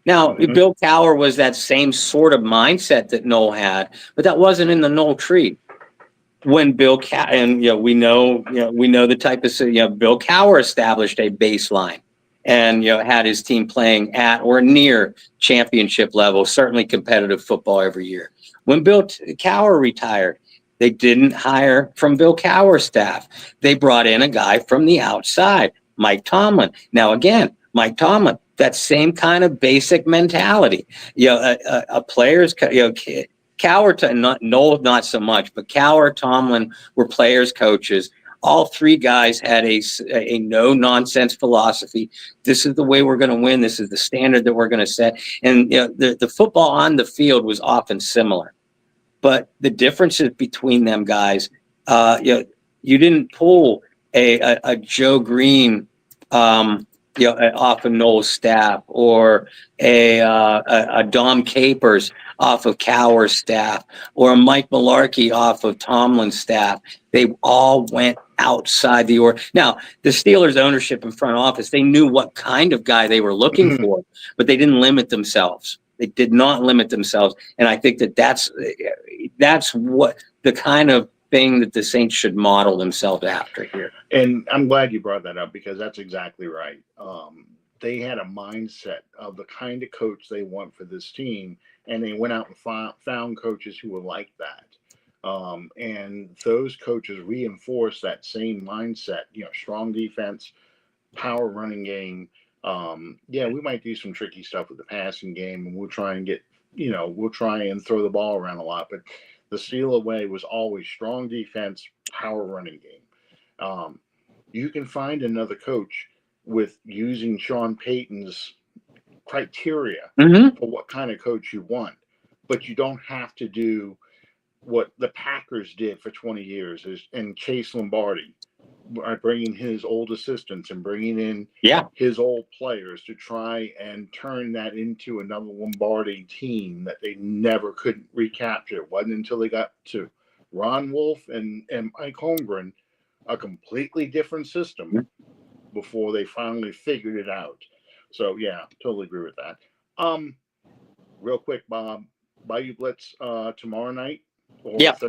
Now, Bill Cowher was that same sort of mindset that Noll had, but that wasn't in the Noll tree. When Bill Cowher, and we know the type of Bill Cowher established a baseline, and had his team playing at or near championship level, certainly competitive football every year. When Bill Cowher retired, they didn't hire from Bill Cowher's staff. They brought in a guy from the outside, Mike Tomlin. Now again, Mike Tomlin, that same kind of basic mentality. A player's Cowher, Noll not so much, but Cowher, Tomlin were players, coaches. All three guys had a no-nonsense philosophy. This is the way we're going to win. This is the standard that we're going to set. And the football on the field was often similar. But the differences between them guys, you didn't pull a Joe Green off of Noll's staff, or a Dom Capers off of Cowher's staff, or a Mike Mularkey off of Tomlin's staff. They all went outside the order. Now, the Steelers ownership and front office, they knew what kind of guy they were looking for, but they didn't limit themselves. They did not limit themselves. And I think that's what the kind of thing that the Saints should model themselves after here. And I'm glad you brought that up because that's exactly right. They had a mindset of the kind of coach they want for this team, and they went out and found coaches who were like that. And those coaches reinforce that same mindset, strong defense, power running game. We might do some tricky stuff with the passing game, and we'll try and throw the ball around a lot. But the steal away was always strong defense, power running game. You can find another coach with using Sean Payton's criteria for what kind of coach you want, but you don't have to do what the Packers did for 20 years and Chase Lombardi, by bringing his old assistants and bringing in his old players to try and turn that into another Lombardi team that they never could recapture. It wasn't until they got to Ron Wolf and Mike Holmgren, a completely different system, before they finally figured it out. So, yeah, totally agree with that. Real quick, Bob, Bayou Blitz tomorrow night?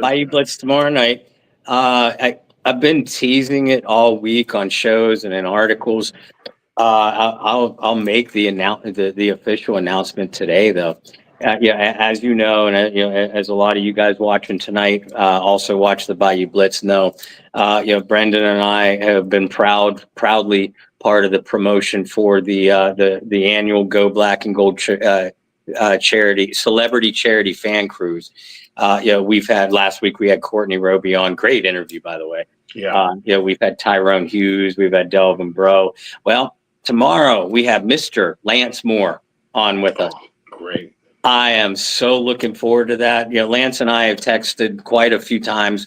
Bayou Blitz tomorrow night. I've been teasing it all week on shows and in articles. I'll make the official announcement today, though. As you know, and as a lot of you guys watching tonight also watch the Bayou Blitz know, Brendan and I have been proudly part of the promotion for the annual Go Black and Gold celebrity charity fan cruise. We've had last week, we had Courtney Roby on. Great interview, by the way. We've had Tyrone Hughes, we've had Delvin Bro. Well, tomorrow we have Mr. Lance Moore on with us. Great. I am so looking forward to that. Lance and I have texted quite a few times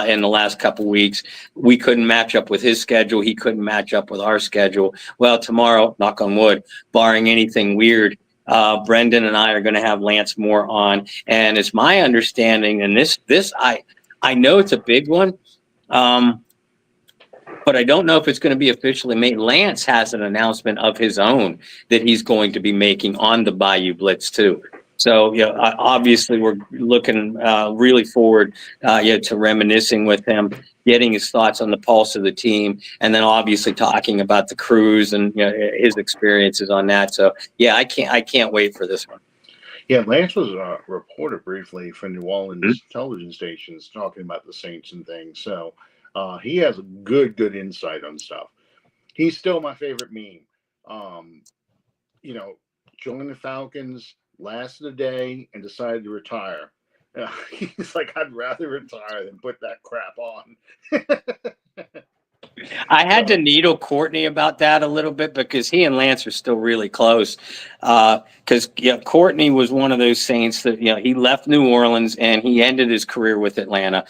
in the last couple of weeks. We couldn't match up with his schedule. He couldn't match up with our schedule. Well, tomorrow, knock on wood, barring anything weird, Brendan and I are going to have Lance Moore on. And it's my understanding, and this I know it's a big one, but I don't know if it's going to be officially made. Lance has an announcement of his own that he's going to be making on the Bayou Blitz too. So, obviously we're looking really forward to reminiscing with him, getting his thoughts on the pulse of the team, and then obviously talking about the cruise and his experiences on that. So, I can't wait for this one. Yeah, Lance was a reporter briefly for New Orleans television stations talking about the Saints and things. So he has a good insight on stuff. He's still my favorite meme. Joined the Falcons, lasted a day, and decided to retire. He's like, I'd rather retire than put that crap on. I had to needle Courtney about that a little bit because he and Lance are still really close. Because Courtney was one of those Saints that he left New Orleans and he ended his career with Atlanta.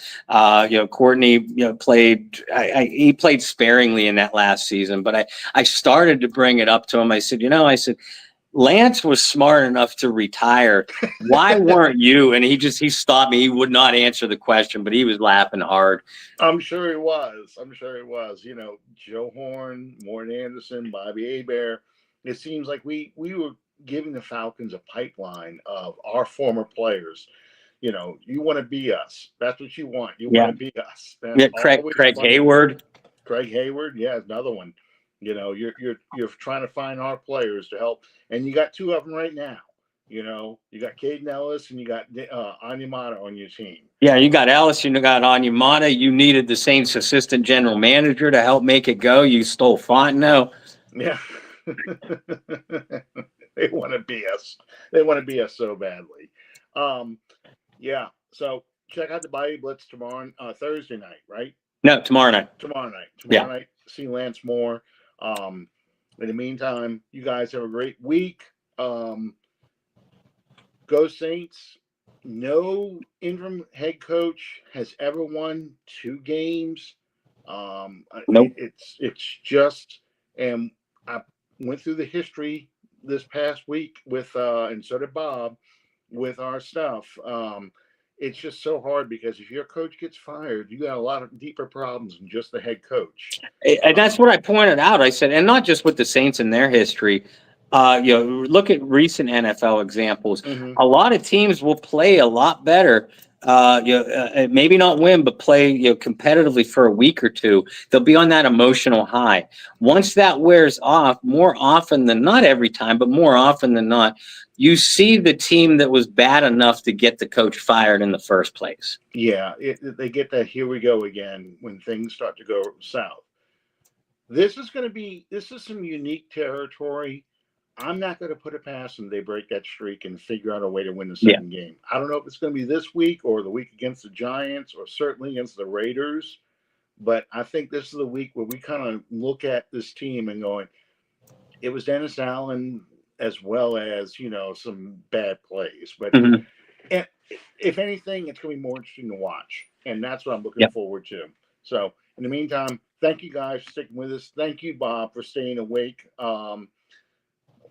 Courtney played. He played sparingly in that last season, but I started to bring it up to him. I said, Lance was smart enough to retire. Why weren't you? And he stopped me. He would not answer the question, but he was laughing hard. I'm sure he was. Joe Horn, Morton Anderson, Bobby Hebert. It seems like we were giving the Falcons a pipeline of our former players. You want to be us. That's what you want. You want to be us. Craig Hayward. Craig Hayward, another one. You're trying to find our players to help, and you got two of them right now. You got Caden Ellis and you got Anyamata on your team. Yeah, you got Ellis, you got Anyamata. You needed the Saints assistant general manager to help make it go. You stole Fontenot. Yeah, they want to be us. They want to be us so badly. So check out the Bayou Blitz tomorrow, Thursday night, right? No, tomorrow night. Tomorrow night. See Lance Moore. In the meantime, you guys have a great week. Go Saints. No interim head coach has ever won 2 games. Nope. It's just, and I went through the history this past week with, and so did Bob, with our stuff. It's just so hard because if your coach gets fired, you got a lot of deeper problems than just the head coach. And that's what I pointed out. I said, and not just with the Saints and their history, Look at recent NFL examples. Mm-hmm. A lot of teams will play a lot better. Maybe not win, but play competitively for a week or two. They'll be on that emotional high. Once that wears off, more often than not, every time, but more often than not, you see the team that was bad enough to get the coach fired in the first place. Yeah, they get that here we go again when things start to go south. This is some unique territory. I'm not going to put it past them. They break that streak and figure out a way to win the second game. I don't know if it's going to be this week or the week against the Giants or certainly against the Raiders. But I think this is the week where we kind of look at this team and going, it was Dennis Allen as well as, some bad plays. But if anything, it's going to be more interesting to watch. And that's what I'm looking forward to. So in the meantime, thank you guys for sticking with us. Thank you, Bob, for staying awake.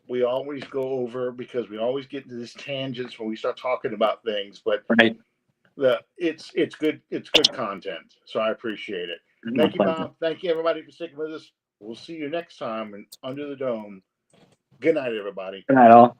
We always go over because we always get into these tangents when we start talking about things, but it's good content. So I appreciate it. Thank you, Bob. Thank you, everybody, for sticking with us. We'll see you next time in Under the Dome. Good night, everybody. Good night, all.